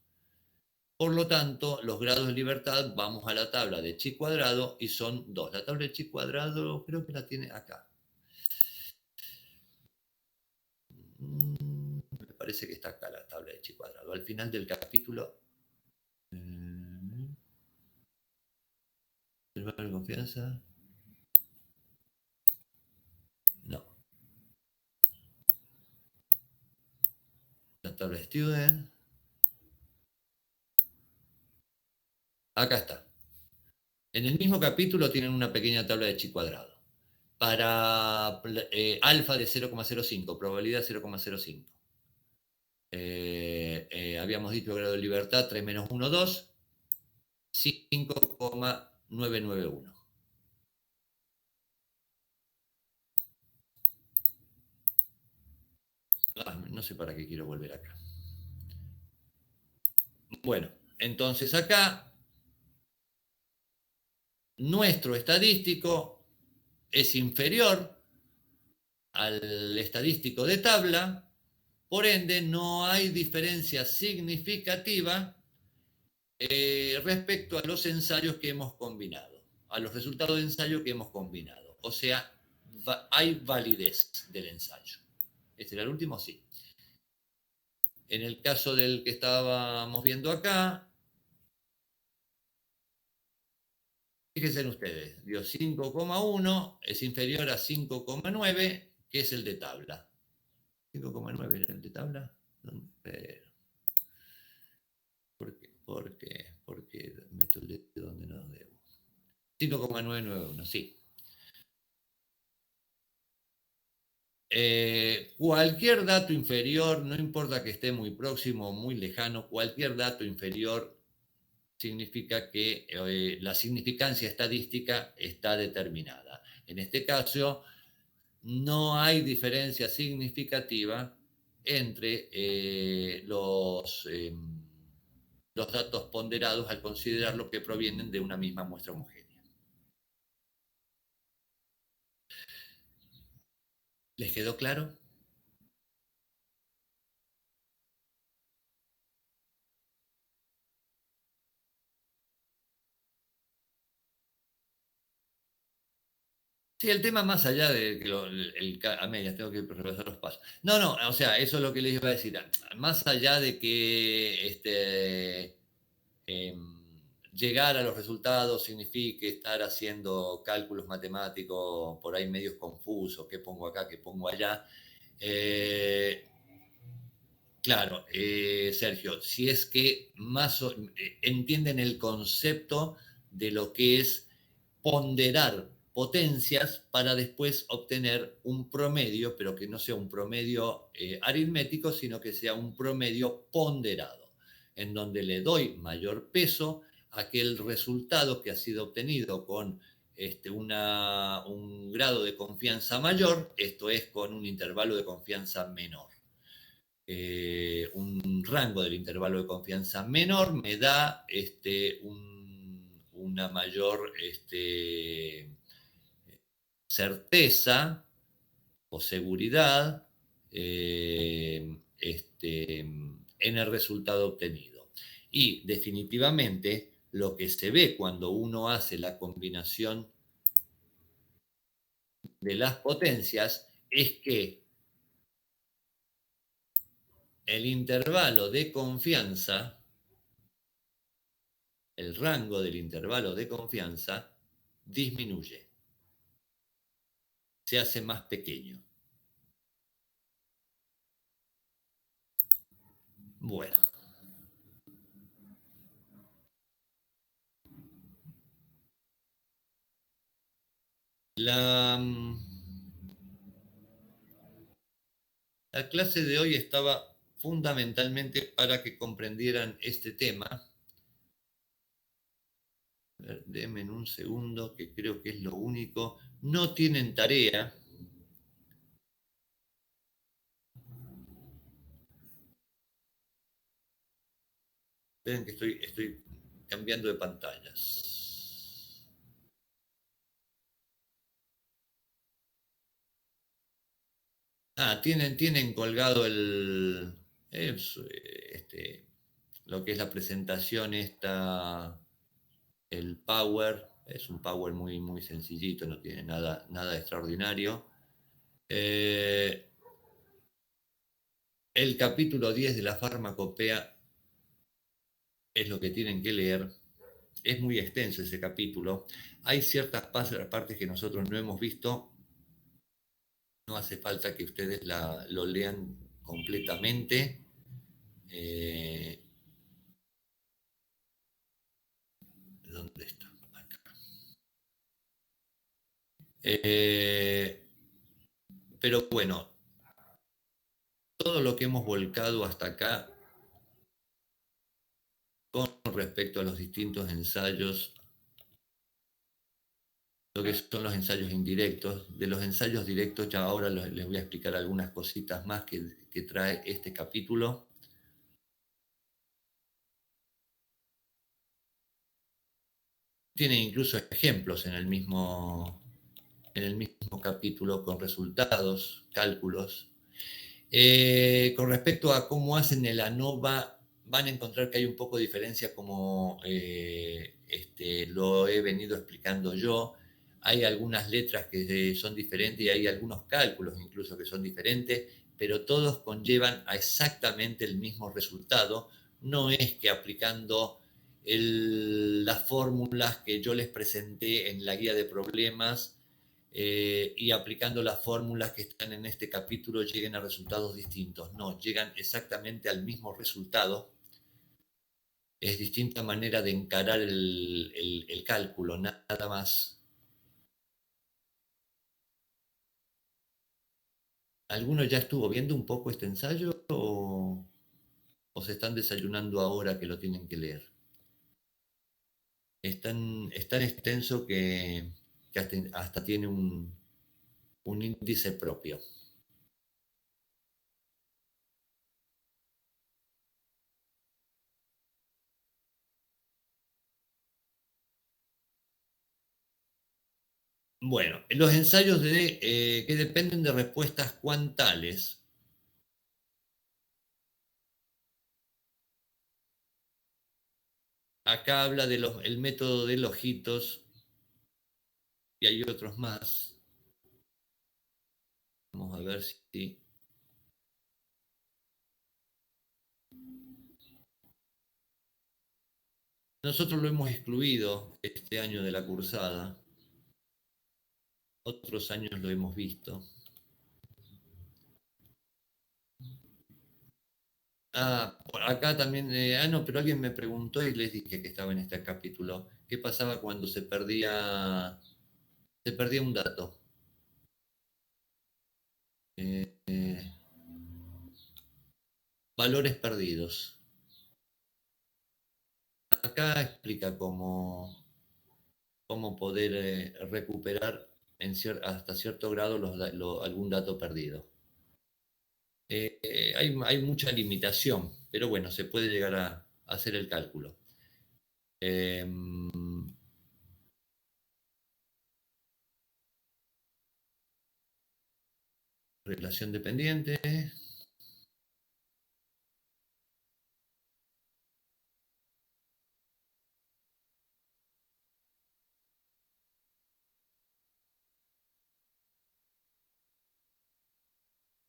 por lo tanto, los grados de libertad, vamos a la tabla de chi cuadrado y son 2. La tabla de chi cuadrado creo que la tiene acá. Me parece que está acá la tabla de chi cuadrado. Al final del capítulo... ¿Intervalo de confianza? No. La tabla de student. Acá está. En el mismo capítulo tienen una pequeña tabla de chi cuadrado. Para alfa de 0,05, probabilidad 0,05. Habíamos dicho grado de libertad 3 menos 1, 2, 5,991. No sé para qué quiero volver acá. Bueno, entonces acá nuestro estadístico es inferior al estadístico de tabla, por ende no hay diferencia significativa respecto a los ensayos que hemos combinado, a los resultados de ensayo que hemos combinado. O sea, hay validez del ensayo. ¿Este era el último? Sí. En el caso del que estábamos viendo acá, fíjense ustedes, dio 5,1 es inferior a 5,9, que es el de tabla. 5,9 era el de tabla. Porque meto el dedo donde no debo. 5,991, sí. Cualquier dato inferior, no importa que esté muy próximo o muy lejano, cualquier dato inferior significa que la significancia estadística está determinada. En este caso, no hay diferencia significativa entre los datos ponderados al considerar lo que provienen de una misma muestra homogénea. ¿Les quedó claro? Sí, el tema más allá de que a medias tengo que repasar los pasos. No, o sea, eso es lo que les iba a decir. Más allá de que llegar a los resultados signifique estar haciendo cálculos matemáticos por ahí medios confusos, qué pongo acá, qué pongo allá. Claro, Sergio, si es que entienden el concepto de lo que es ponderar potencias para después obtener un promedio, pero que no sea un promedio aritmético, sino que sea un promedio ponderado, en donde le doy mayor peso a aquel resultado que ha sido obtenido con un grado de confianza mayor, esto es con un intervalo de confianza menor. Un rango del intervalo de confianza menor me da una mayor certeza o seguridad en el resultado obtenido. Y definitivamente lo que se ve cuando uno hace la combinación de las potencias es que el intervalo de confianza, el rango del intervalo de confianza, disminuye, se hace más pequeño. Bueno. La, la clase de hoy estaba fundamentalmente para que comprendieran este tema. A ver, denme un segundo, que creo que es lo único. No tienen tarea. Esperen que estoy cambiando de pantallas. Tienen colgado lo que es la presentación esta, el Power. Es un Power muy, muy sencillito, no tiene nada extraordinario. El capítulo 10 de la farmacopea es lo que tienen que leer. Es muy extenso ese capítulo. Hay ciertas partes que nosotros no hemos visto. No hace falta que ustedes lo lean completamente. ¿Dónde está? Acá. Pero bueno, todo lo que hemos volcado hasta acá con respecto a los distintos ensayos, lo que son los ensayos indirectos. De los ensayos directos ya ahora les voy a explicar algunas cositas más que trae este capítulo. Tiene incluso ejemplos en el mismo capítulo con resultados, cálculos. Con respecto a cómo hacen el ANOVA, van a encontrar que hay un poco de diferencia como lo he venido explicando yo. Hay algunas letras que son diferentes y hay algunos cálculos incluso que son diferentes, pero todos conllevan a exactamente el mismo resultado. No es que aplicando las fórmulas que yo les presenté en la guía de problemas y aplicando las fórmulas que están en este capítulo lleguen a resultados distintos. No, llegan exactamente al mismo resultado. Es distinta manera de encarar el cálculo, nada más. ¿Alguno ya estuvo viendo un poco este ensayo o se están desayunando ahora que lo tienen que leer? Es tan extenso que hasta tiene un índice propio. Bueno, los ensayos que dependen de respuestas cuantales. Acá habla del método de Lojitos y hay otros más. Vamos a ver si... Nosotros lo hemos excluido este año de la cursada. Otros años lo hemos visto. Acá también... no, pero alguien me preguntó y les dije que estaba en este capítulo. ¿Qué pasaba cuando se perdía un dato? Eh, valores perdidos. Acá explica cómo poder recuperar hasta cierto grado algún dato perdido. Hay mucha limitación, pero bueno, se puede llegar a hacer el cálculo. Eh, relación dependiente.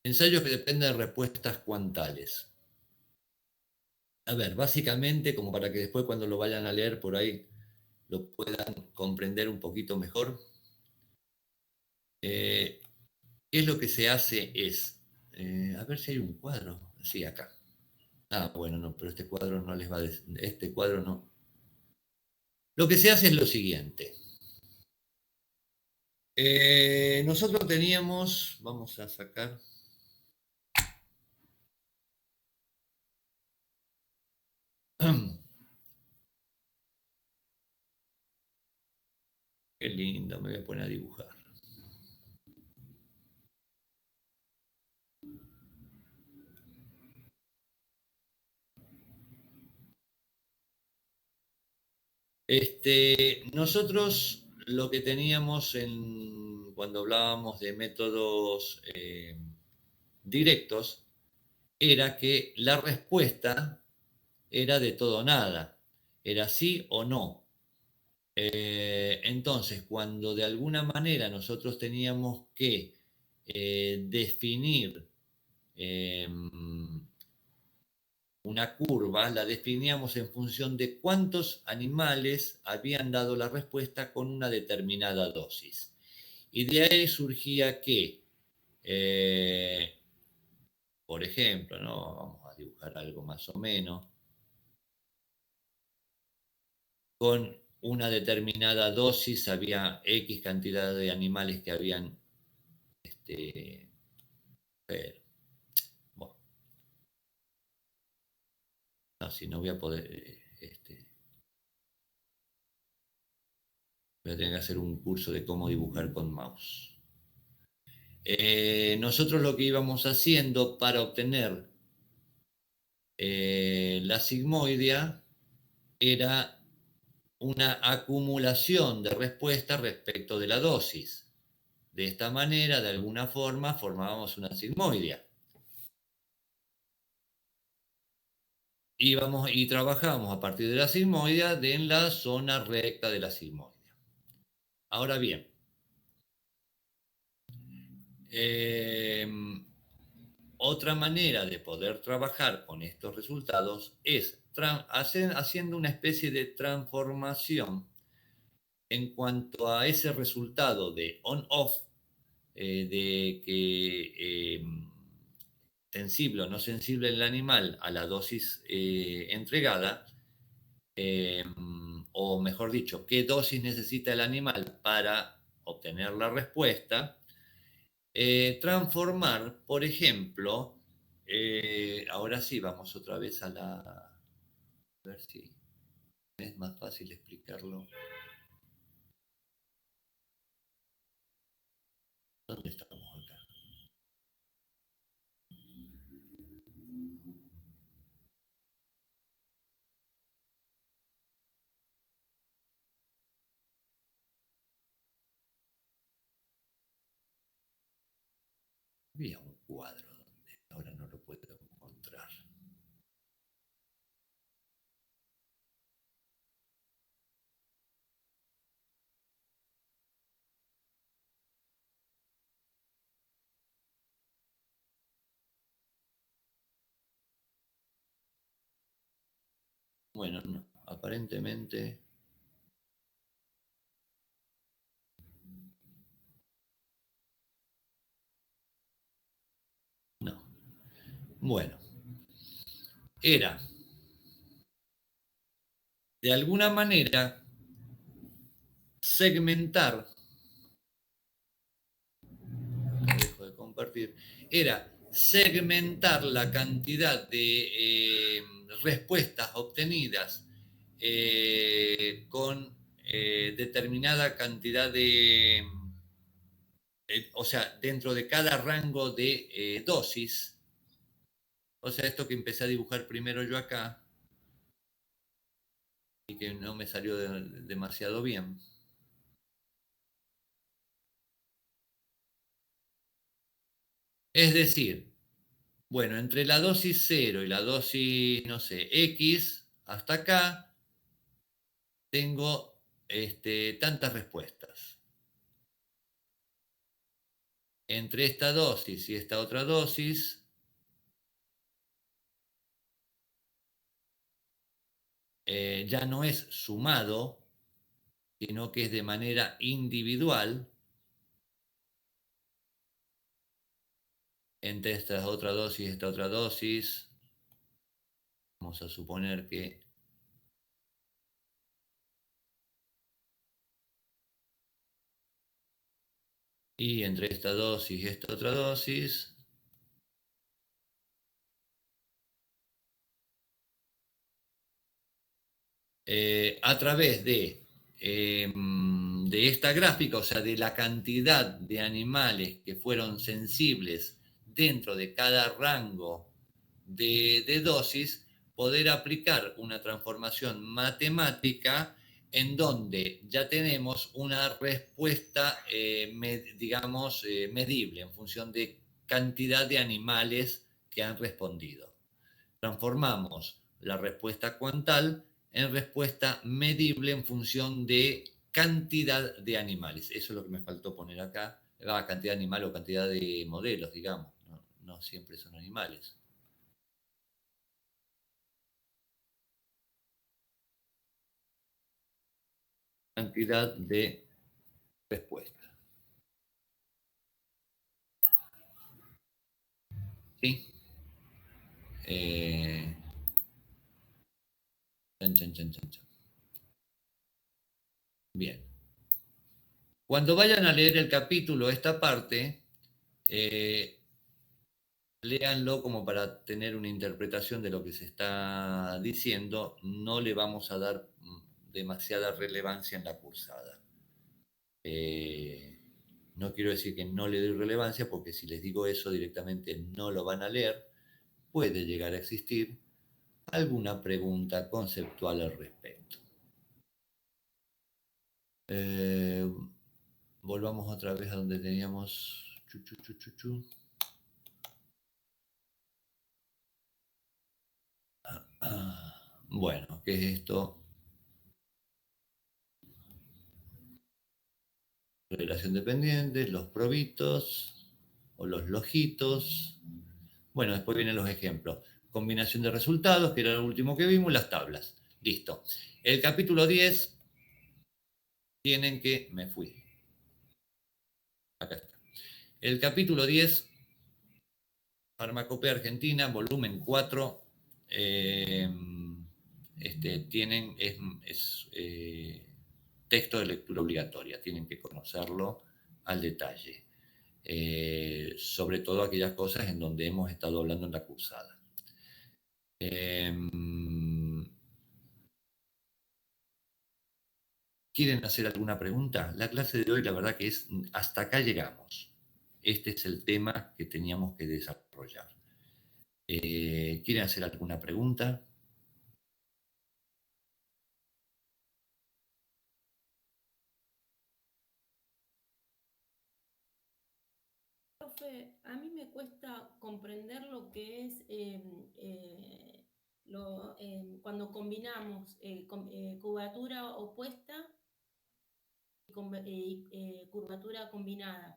Ensayos que dependen de respuestas cuantales. A ver, básicamente, como para que después cuando lo vayan a leer por ahí lo puedan comprender un poquito mejor, ¿qué es lo que se hace? A ver si hay un cuadro. Sí, acá. Ah, bueno, no, pero este cuadro no les va a decir, este cuadro no. Lo que se hace es lo siguiente. Nosotros teníamos, vamos a sacar. Qué lindo, me voy a poner a dibujar. Nosotros lo que teníamos cuando hablábamos de métodos directos era que la respuesta era de todo o nada, era sí o no. Entonces, cuando de alguna manera nosotros teníamos que definir eh, una curva, la definíamos en función de cuántos animales habían dado la respuesta con una determinada dosis. Y de ahí surgía que, por ejemplo, ¿no? Vamos a dibujar algo más o menos, con una determinada dosis había X cantidad de animales que habían, bueno, no, si no voy a poder, voy a tener que hacer un curso de cómo dibujar con mouse. Nosotros lo que íbamos haciendo para obtener la sigmoidea era una acumulación de respuestas respecto de la dosis. De esta manera, de alguna forma, formábamos una sigmoidea. Íbamos y trabajábamos a partir de la sigmoidea en la zona recta de la sigmoidea. Ahora bien, otra manera de poder trabajar con estos resultados es haciendo una especie de transformación en cuanto a ese resultado de on-off, de que sensible o no sensible el animal a la dosis entregada, o mejor dicho, qué dosis necesita el animal para obtener la respuesta, transformar, por ejemplo, ahora sí, vamos otra vez a ver si es más fácil explicarlo. ¿Dónde estamos acá? Había un cuadro donde ahora no lo puedo encontrar. Bueno, no, aparentemente no. Bueno, era de alguna manera segmentar, dejo de compartir, era segmentar la cantidad de respuestas obtenidas con determinada cantidad o sea, dentro de cada rango de dosis. O sea, esto que empecé a dibujar primero yo acá y que no me salió demasiado bien. Es decir, bueno, entre la dosis 0 y la dosis, no sé, X, hasta acá, tengo tantas respuestas. entre esta dosis y esta otra dosis, ya no es sumado, sino que es de manera individual entre esta otra dosis y esta otra dosis. Vamos a suponer que y entre esta dosis y esta otra dosis, a través de esta gráfica, o sea, de la cantidad de animales que fueron sensibles dentro de cada rango de dosis, poder aplicar una transformación matemática en donde ya tenemos una respuesta, digamos, medible en función de cantidad de animales que han respondido. Transformamos la respuesta cuantal en respuesta medible en función de cantidad de animales. Eso es lo que me faltó poner acá. Cantidad de animales o cantidad de modelos, digamos. No, no siempre son animales. Cantidad de respuesta. ¿Sí? Chan, chan, chan, chan, chan. Bien. Cuando vayan a leer el capítulo, esta parte, léanlo como para tener una interpretación de lo que se está diciendo. No le vamos a dar demasiada relevancia en la cursada. No quiero decir que no le doy relevancia, porque si les digo eso directamente no lo van a leer. Puede llegar a existir alguna pregunta conceptual al respecto. Volvamos otra vez a donde teníamos... Bueno, ¿qué es esto? Relación dependiente, los probitos o los logitos. Bueno, después vienen los ejemplos. Combinación de resultados, que era lo último que vimos, las tablas. Listo. El capítulo 10 tienen que... Me fui. Acá está. El capítulo 10, Farmacopea Argentina, volumen 4, tienen, texto de lectura obligatoria, tienen que conocerlo al detalle. Sobre todo aquellas cosas en donde hemos estado hablando en la cursada. ¿Quieren hacer alguna pregunta? La clase de hoy, la verdad que es, hasta acá llegamos. Este es el tema que teníamos que desarrollar. ¿Quieren hacer alguna pregunta? Profe, a mí me cuesta comprender lo que es cuando combinamos curvatura opuesta y curvatura combinada.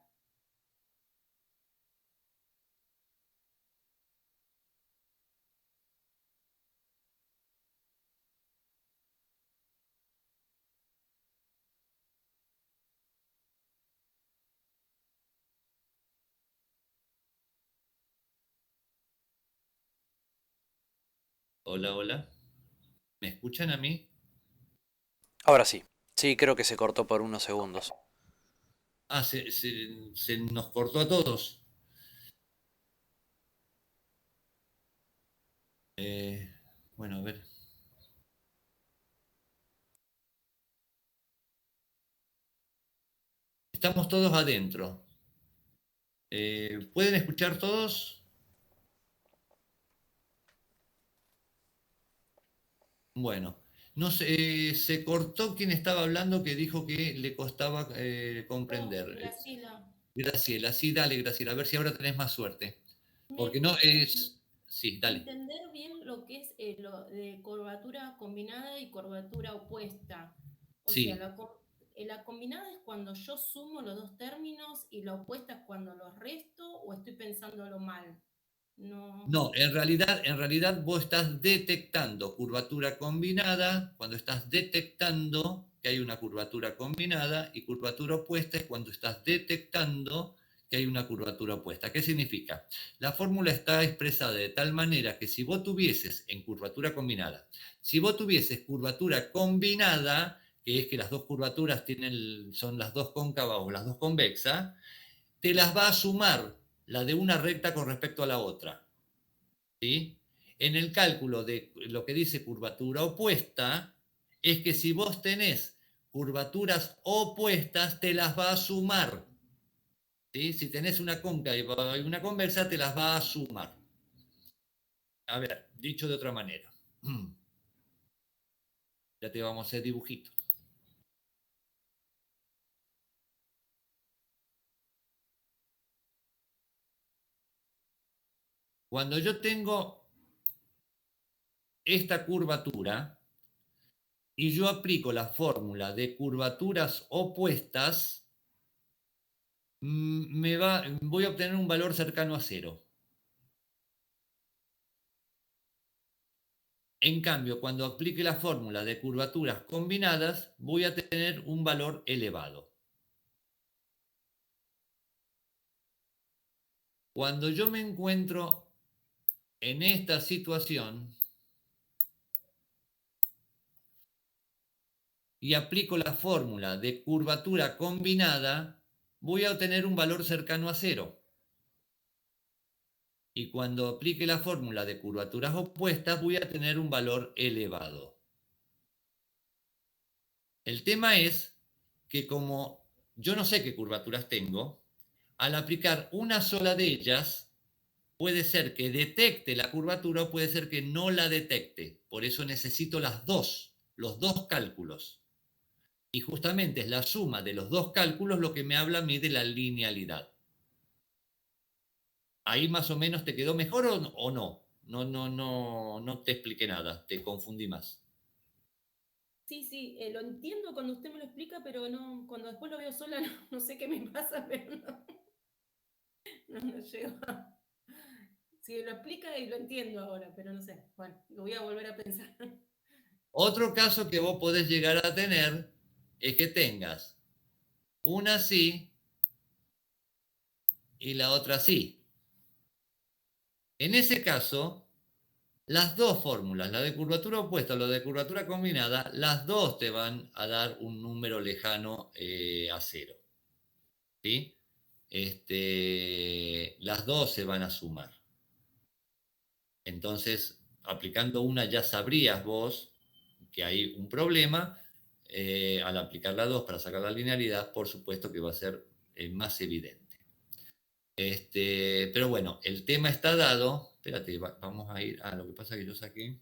Hola, hola. ¿Me escuchan a mí? Ahora sí. Sí, creo que se cortó por unos segundos. Ah, se nos cortó a todos. Bueno, a ver. Estamos todos adentro. ¿Pueden escuchar todos? Bueno, no sé, se cortó quien estaba hablando que dijo que le costaba Yo, comprender. Graciela, Graciela, sí, dale, Graciela, a ver si ahora tenés más suerte. me Porque no cuesta es... Sí, dale. entender bien lo que es lo de curvatura combinada y curvatura opuesta. O sea, Sí, la combinada es cuando yo sumo los dos términos y la opuesta es cuando los resto, o estoy pensándolo mal. No. No, en realidad vos estás detectando curvatura combinada cuando estás detectando que hay una curvatura combinada, y curvatura opuesta es cuando estás detectando que hay una curvatura opuesta. ¿Qué significa? La fórmula está expresada de tal manera que si vos tuvieses en curvatura combinada, si vos tuvieses curvatura combinada, que es que las dos curvaturas son las dos cóncavas o las dos convexas, te las va a sumar la de una recta con respecto a la otra. ¿Sí? En el cálculo de lo que dice curvatura opuesta, es que si vos tenés curvaturas opuestas, te las va a sumar. ¿Sí? Si tenés una cóncava y una convexa, te las va a sumar. A ver, dicho de otra manera. Ya te vamos a hacer dibujitos. Cuando yo tengo esta curvatura y yo aplico la fórmula de curvaturas opuestas, voy a obtener un valor cercano a cero. En cambio, cuando aplique la fórmula de curvaturas combinadas, voy a tener un valor elevado. Cuando yo me encuentro en esta situación y aplico la fórmula de curvatura combinada, voy a obtener un valor cercano a cero. Y cuando aplique la fórmula de curvaturas opuestas, voy a tener un valor elevado. El tema es que como yo no sé qué curvaturas tengo, al aplicar una sola de ellas, puede ser que detecte la curvatura o puede ser que no la detecte. Por eso necesito los dos cálculos. Y justamente es la suma de los dos cálculos lo que me habla a mí de la linealidad. ¿Ahí más o menos te quedó mejor o no? No te expliqué nada, te confundí más. Sí, sí, lo entiendo cuando usted me lo explica, pero no, cuando después lo veo sola no sé qué me pasa, pero no llego. Si lo explica y lo entiendo ahora, pero no sé. Bueno, lo voy a volver a pensar. Otro caso que vos podés llegar a tener es que tengas una así y la otra así. En ese caso, las dos fórmulas, la de curvatura opuesta o la de curvatura combinada, las dos te van a dar un número lejano a cero. ¿Sí? Las dos se van a sumar. Entonces, aplicando una ya sabrías vos que hay un problema. Al aplicar la dos para sacar la linealidad, por supuesto que va a ser más evidente. Pero bueno, el tema está dado. Espérate, vamos a ir a lo que pasa que yo saqué.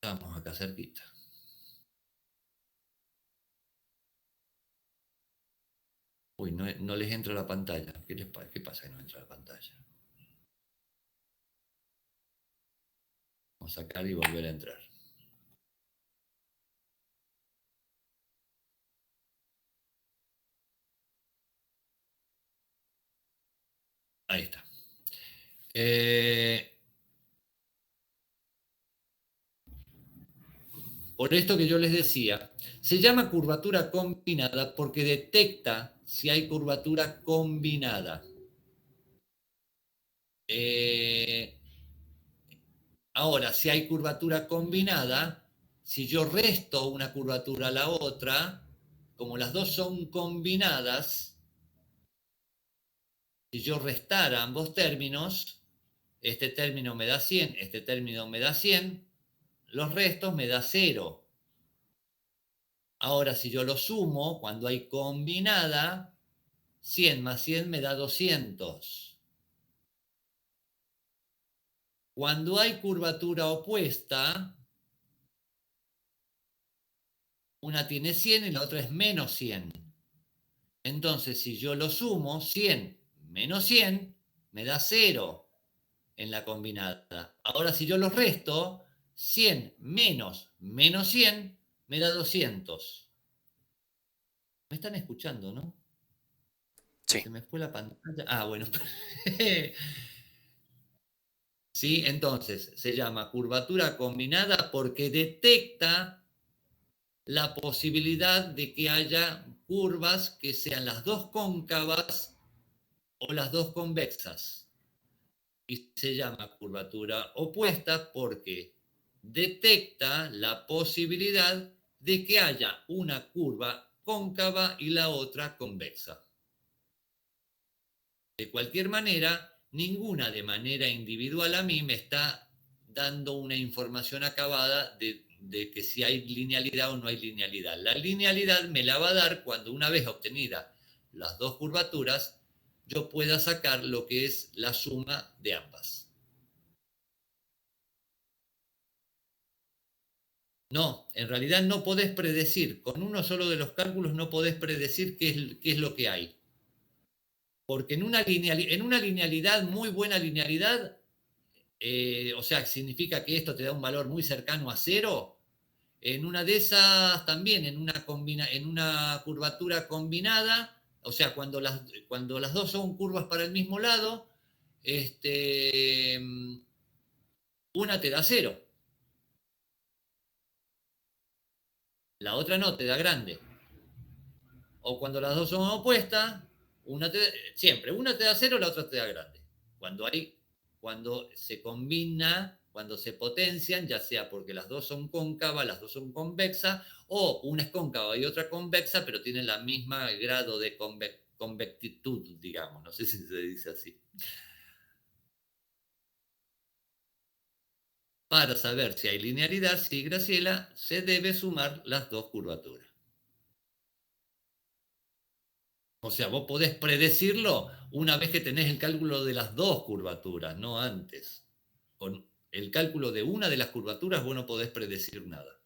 Vamos acá cerquita. Uy, no les entra la pantalla. ¿Qué pasa que no entra la pantalla? Vamos a sacar y volver a entrar. Ahí está. Por esto que yo les decía, se llama curvatura combinada porque detecta si hay curvatura combinada. Ahora, si hay curvatura combinada, si yo resto una curvatura a la otra, como las dos son combinadas, si yo restara ambos términos, este término me da 100, este término me da 100, los restos me da 0. Ahora, si yo lo sumo, cuando hay combinada, 100 más 100 me da 200. Cuando hay curvatura opuesta, una tiene 100 y la otra es menos 100. Entonces, si yo lo sumo, 100 menos 100 me da 0 en la combinada. Ahora, si yo los resto, 100 menos 100 me da 200. ¿Me están escuchando, no? Sí. Se me fue la pantalla. Ah, bueno. Sí, entonces se llama curvatura combinada porque detecta la posibilidad de que haya curvas que sean las dos cóncavas o las dos convexas. Y se llama curvatura opuesta porque detecta la posibilidad de que haya una curva cóncava y la otra convexa. De cualquier manera, ninguna de manera individual a mí me está dando una información acabada de que si hay linealidad o no hay linealidad. La linealidad me la va a dar cuando, una vez obtenida las dos curvaturas, yo pueda sacar lo que es la suma de ambas. No, en realidad no podés predecir, con uno solo de los cálculos no podés predecir qué es lo que hay. Porque en una linealidad, muy buena linealidad, o sea, significa que esto te da un valor muy cercano a 0. En una de esas también, en una curvatura combinada, o sea, cuando las dos son curvas para el mismo lado, una te da 0, la otra no, te da grande. O cuando las dos son opuestas, siempre una te da 0, la otra te da grande. Cuando se combina, cuando se potencian, ya sea porque las dos son cóncavas, las dos son convexas, o una es cóncava y otra convexa, pero tienen la misma grado de convectitud, digamos, no sé si se dice así. Para saber si hay linealidad, sí, Graciela, se debe sumar las dos curvaturas. O sea, vos podés predecirlo una vez que tenés el cálculo de las dos curvaturas, no antes. Con el cálculo de una de las curvaturas vos no podés predecir nada.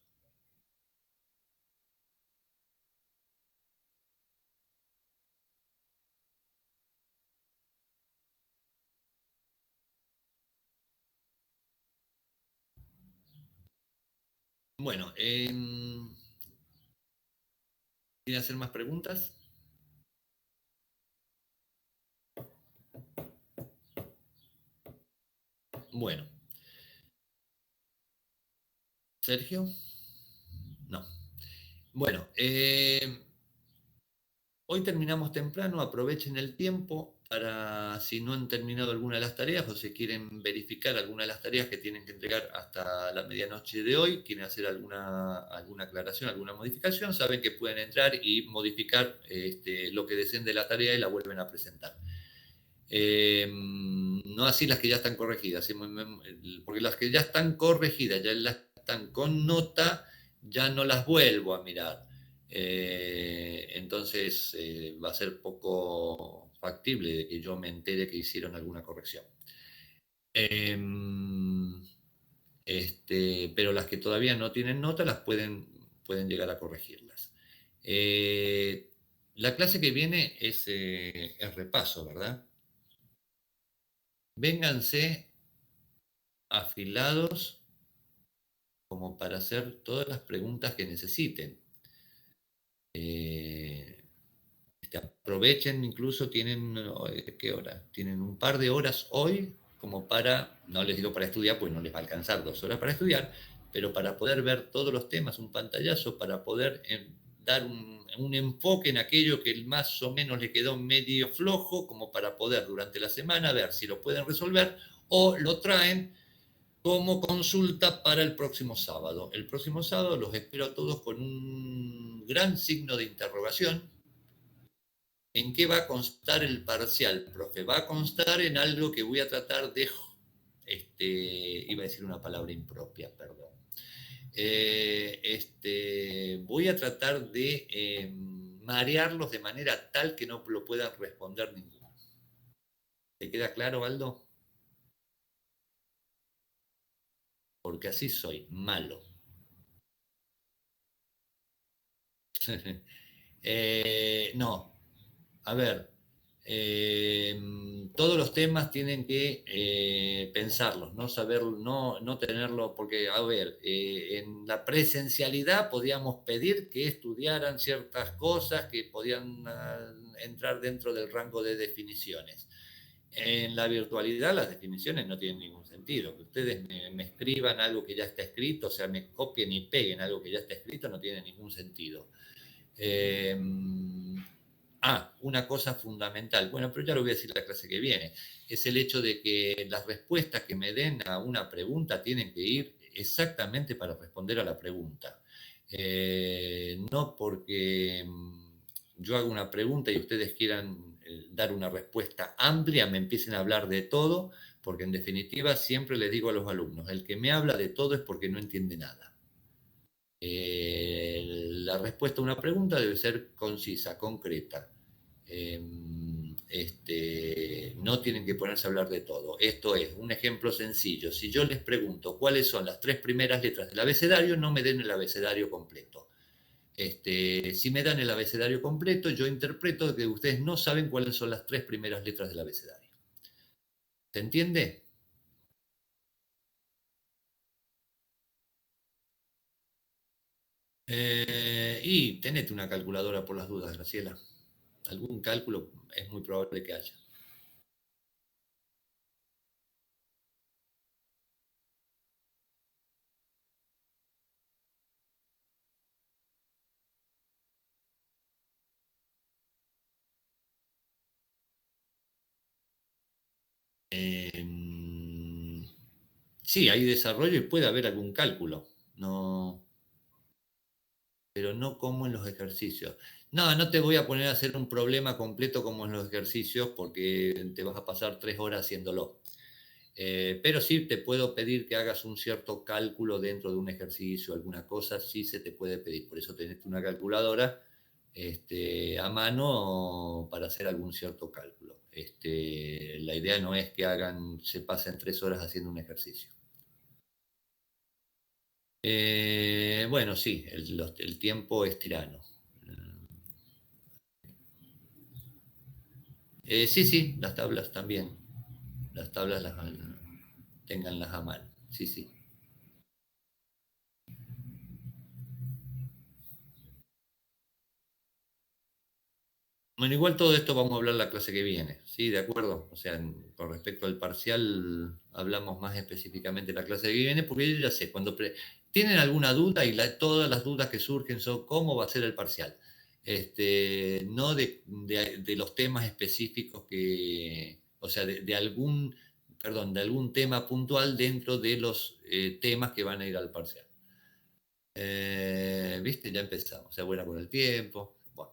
Bueno, ¿quieren hacer más preguntas? Bueno, Sergio, no. Bueno, hoy terminamos temprano, aprovechen el tiempo para, si no han terminado alguna de las tareas o si quieren verificar alguna de las tareas que tienen que entregar hasta la medianoche de hoy, quieren hacer alguna aclaración, alguna modificación, saben que pueden entrar y modificar lo que deseen de la tarea y la vuelven a presentar. No así las que ya están corregidas, porque las que ya están corregidas, ya las están con nota, ya no las vuelvo a mirar. Entonces va a ser poco factible de que yo me entere que hicieron alguna corrección. Pero las que todavía no tienen nota las pueden llegar a corregirlas. La clase que viene es repaso, ¿verdad? Vénganse afilados como para hacer todas las preguntas que necesiten. Aprovechen, incluso tienen, ¿qué hora? Tienen un par de horas hoy como para, no les digo para estudiar, pues no les va a alcanzar 2 horas para estudiar, pero para poder ver todos los temas, un pantallazo, para poder dar un enfoque en aquello que más o menos le quedó medio flojo, como para poder durante la semana ver si lo pueden resolver o lo traen como consulta para el próximo sábado. El próximo sábado los espero a todos con un gran signo de interrogación. ¿En qué va a constar el parcial, profe? Va a constar en algo que voy a tratar de... iba a decir una palabra impropia, perdón. Voy a tratar de marearlos de manera tal que no lo puedan responder ninguno. ¿Te queda claro, Aldo? Porque así soy, malo. No, a ver, todos los temas tienen que pensarlos, no saberlo, no tenerlo, porque, a ver, en la presencialidad podíamos pedir que estudiaran ciertas cosas que podían entrar dentro del rango de definiciones. En la virtualidad las definiciones no tienen ningún sentido. Que ustedes me escriban algo que ya está escrito, o sea, me copien y peguen algo que ya está escrito, no tiene ningún sentido. Una cosa fundamental, bueno, pero ya lo voy a decir la clase que viene, es el hecho de que las respuestas que me den a una pregunta tienen que ir exactamente para responder a la pregunta. No porque yo hago una pregunta y ustedes quieran dar una respuesta amplia, me empiecen a hablar de todo, porque en definitiva siempre les digo a los alumnos, el que me habla de todo es porque no entiende nada. La respuesta a una pregunta debe ser concisa, concreta. No tienen que ponerse a hablar de todo. Esto es un ejemplo sencillo. Si yo les pregunto cuáles son las 3 primeras letras del abecedario, no me den el abecedario completo. Si me dan el abecedario completo, yo interpreto que ustedes no saben cuáles son las 3 primeras letras del abecedario. ¿Se entiende? Y tenete una calculadora por las dudas, Graciela. Algún cálculo es muy probable que haya. Sí, hay desarrollo y puede haber algún cálculo, pero no como en los ejercicios. No te voy a poner a hacer un problema completo como en los ejercicios porque te vas a pasar 3 horas haciéndolo. Pero sí te puedo pedir que hagas un cierto cálculo dentro de un ejercicio, alguna cosa, sí se te puede pedir. Por eso tenés una calculadora a mano para hacer algún cierto cálculo. La idea no es que se pasen 3 horas haciendo un ejercicio. Bueno, sí, el tiempo es tirano. Sí, las tablas también. Las tablas ténganlas a mano. Sí. Bueno, igual todo esto vamos a hablar la clase que viene, ¿sí? ¿De acuerdo? O sea, con respecto al parcial, hablamos más específicamente la clase que viene, porque yo ya sé, tienen alguna duda y todas las dudas que surgen son cómo va a ser el parcial. No de los temas específicos o sea, de algún tema puntual dentro de los temas que van a ir al parcial. ¿Viste? Ya empezamos, o sea, buena con el tiempo. Bueno.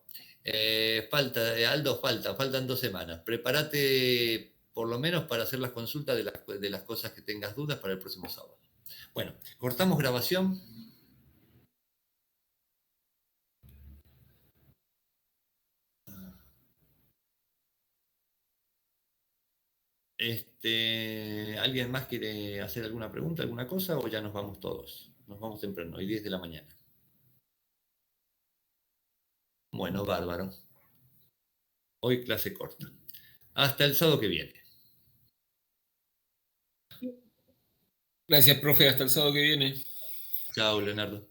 Aldo, faltan 2 semanas. Prepárate por lo menos para hacer las consultas de las cosas que tengas dudas para el próximo sábado. Bueno, cortamos grabación. ¿Alguien más quiere hacer alguna pregunta, alguna cosa o ya nos vamos todos? Nos vamos temprano, hoy 10 de la mañana. Bueno, bárbaro. Hoy clase corta. Hasta el sábado que viene. Gracias, profe. Hasta el sábado que viene. Chao, Leonardo.